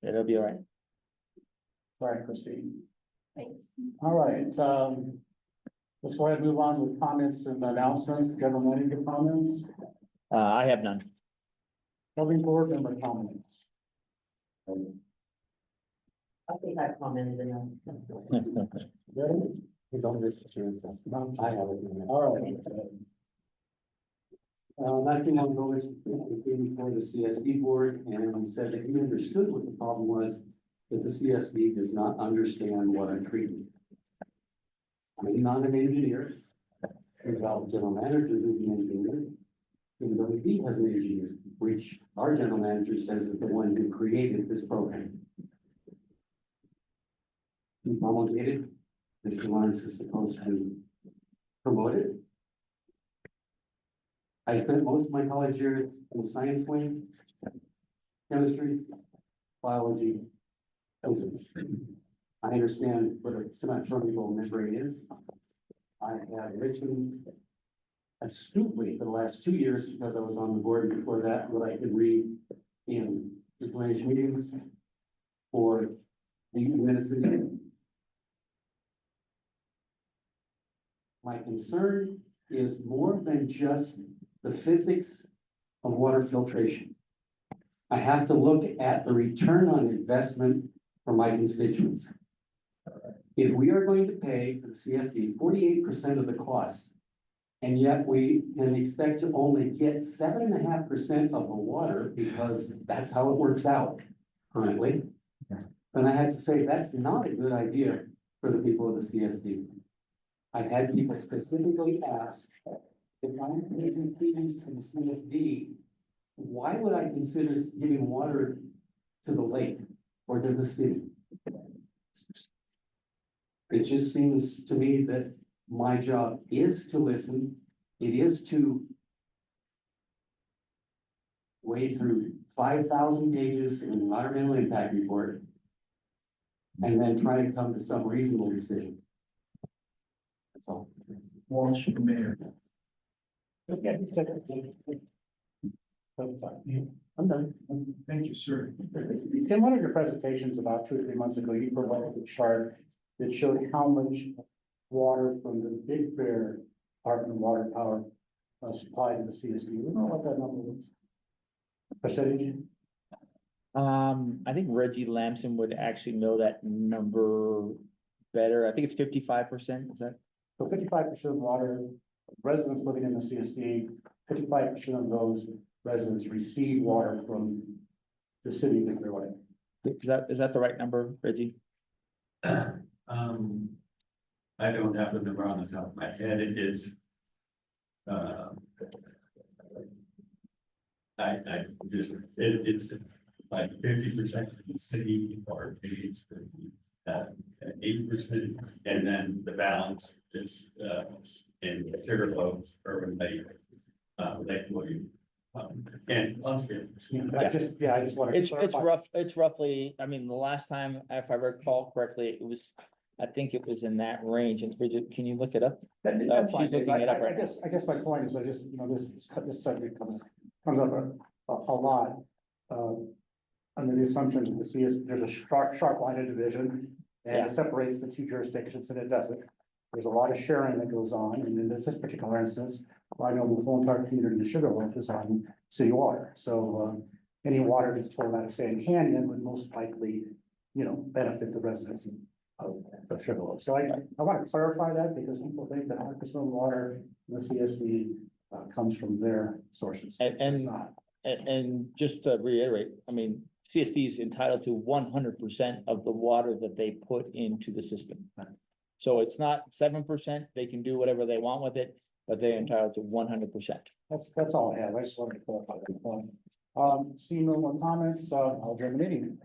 It'll be all right. sorry, Christine. thanks. All right, let's go ahead and move on with comments and announcements, general manager comments, I have none. building board member comments. I think I commented enough. Ready? We don't miss it. I have it. All right. Not too long ago, we came before the CSD board and he said that he understood what the problem was, that the CSD does not understand water treatment. I'm not an engineer. We developed general manager who's an engineer. Even though he has an engineer, which our general manager says is the one who created this program. He promulgated, Mr. Lawrence is supposed to promote it. I spent most of my college years in the science wing, chemistry, biology, physics. I understand what a semi-permeable membrane is. I have listened astutely for the last 2 years because I was on the board before that, what I could read in Replenish meetings for the minutes a day. My concern is more than just the physics of water filtration. I have to look at the return on investment for my constituents. If we are going to pay for the CSD 48% of the costs, and yet we can expect to only get 7.5% of the water because that's how it works out currently, then I have to say that's not a good idea for the people of the CSD. I've had people specifically ask, if I'm making fees to the CSD, why would I consider giving water to the lake or to the city? It just seems to me that my job is to listen. It is to wade through 5,000 pages in an environmental impact report and then try to come to some reasonable decision. That's all. Walsh, Mayor. I'm done. Thank you, sir. In one of your presentations about 2 or 3 months ago, you provided a chart that showed how much water from the Big Bear Department of Water Power supplied to the CSD. You know what that number was? Percentage? I think Reggie Lamson would actually know that number better. I think it's 55%, is that? So 55% of water, residents living in the CSD, 55% of those residents receive water from the city of Big Bear Lake. Is that the right number, Reggie? I don't have the number on the top of my head, it is. It's like 50% of the city or it's 8%, and then the balance is in Sugarloaf, Urban Lake, Lake William. And Huntsville. I just want to. It's roughly, I mean, the last time, if I recall correctly, it was, I think it was in that range. And Bridget, can you look it up? She's looking it up right now. I guess my point is, this subject comes up a lot. Under the assumption that there's a sharp line of division and Yeah. it separates the two jurisdictions, and it doesn't. There's a lot of sharing that goes on, and in this particular instance, I know the whole entire community of Sugarloaf is on city water, so any water that's pulled out of Sand Canyon would most likely, benefit the residents of Sugarloaf. So I want to clarify that, because people think that 100% of water in the CSD comes from their sources. It's not. And just to reiterate, I mean, CSD is entitled to 100% of the water that they put into the system. So it's not 7%, they can do whatever they want with it, but they're entitled to 100%. That's all I have. I just wanted to clarify that point. Seeing no more comments, I'll adjourn the meeting.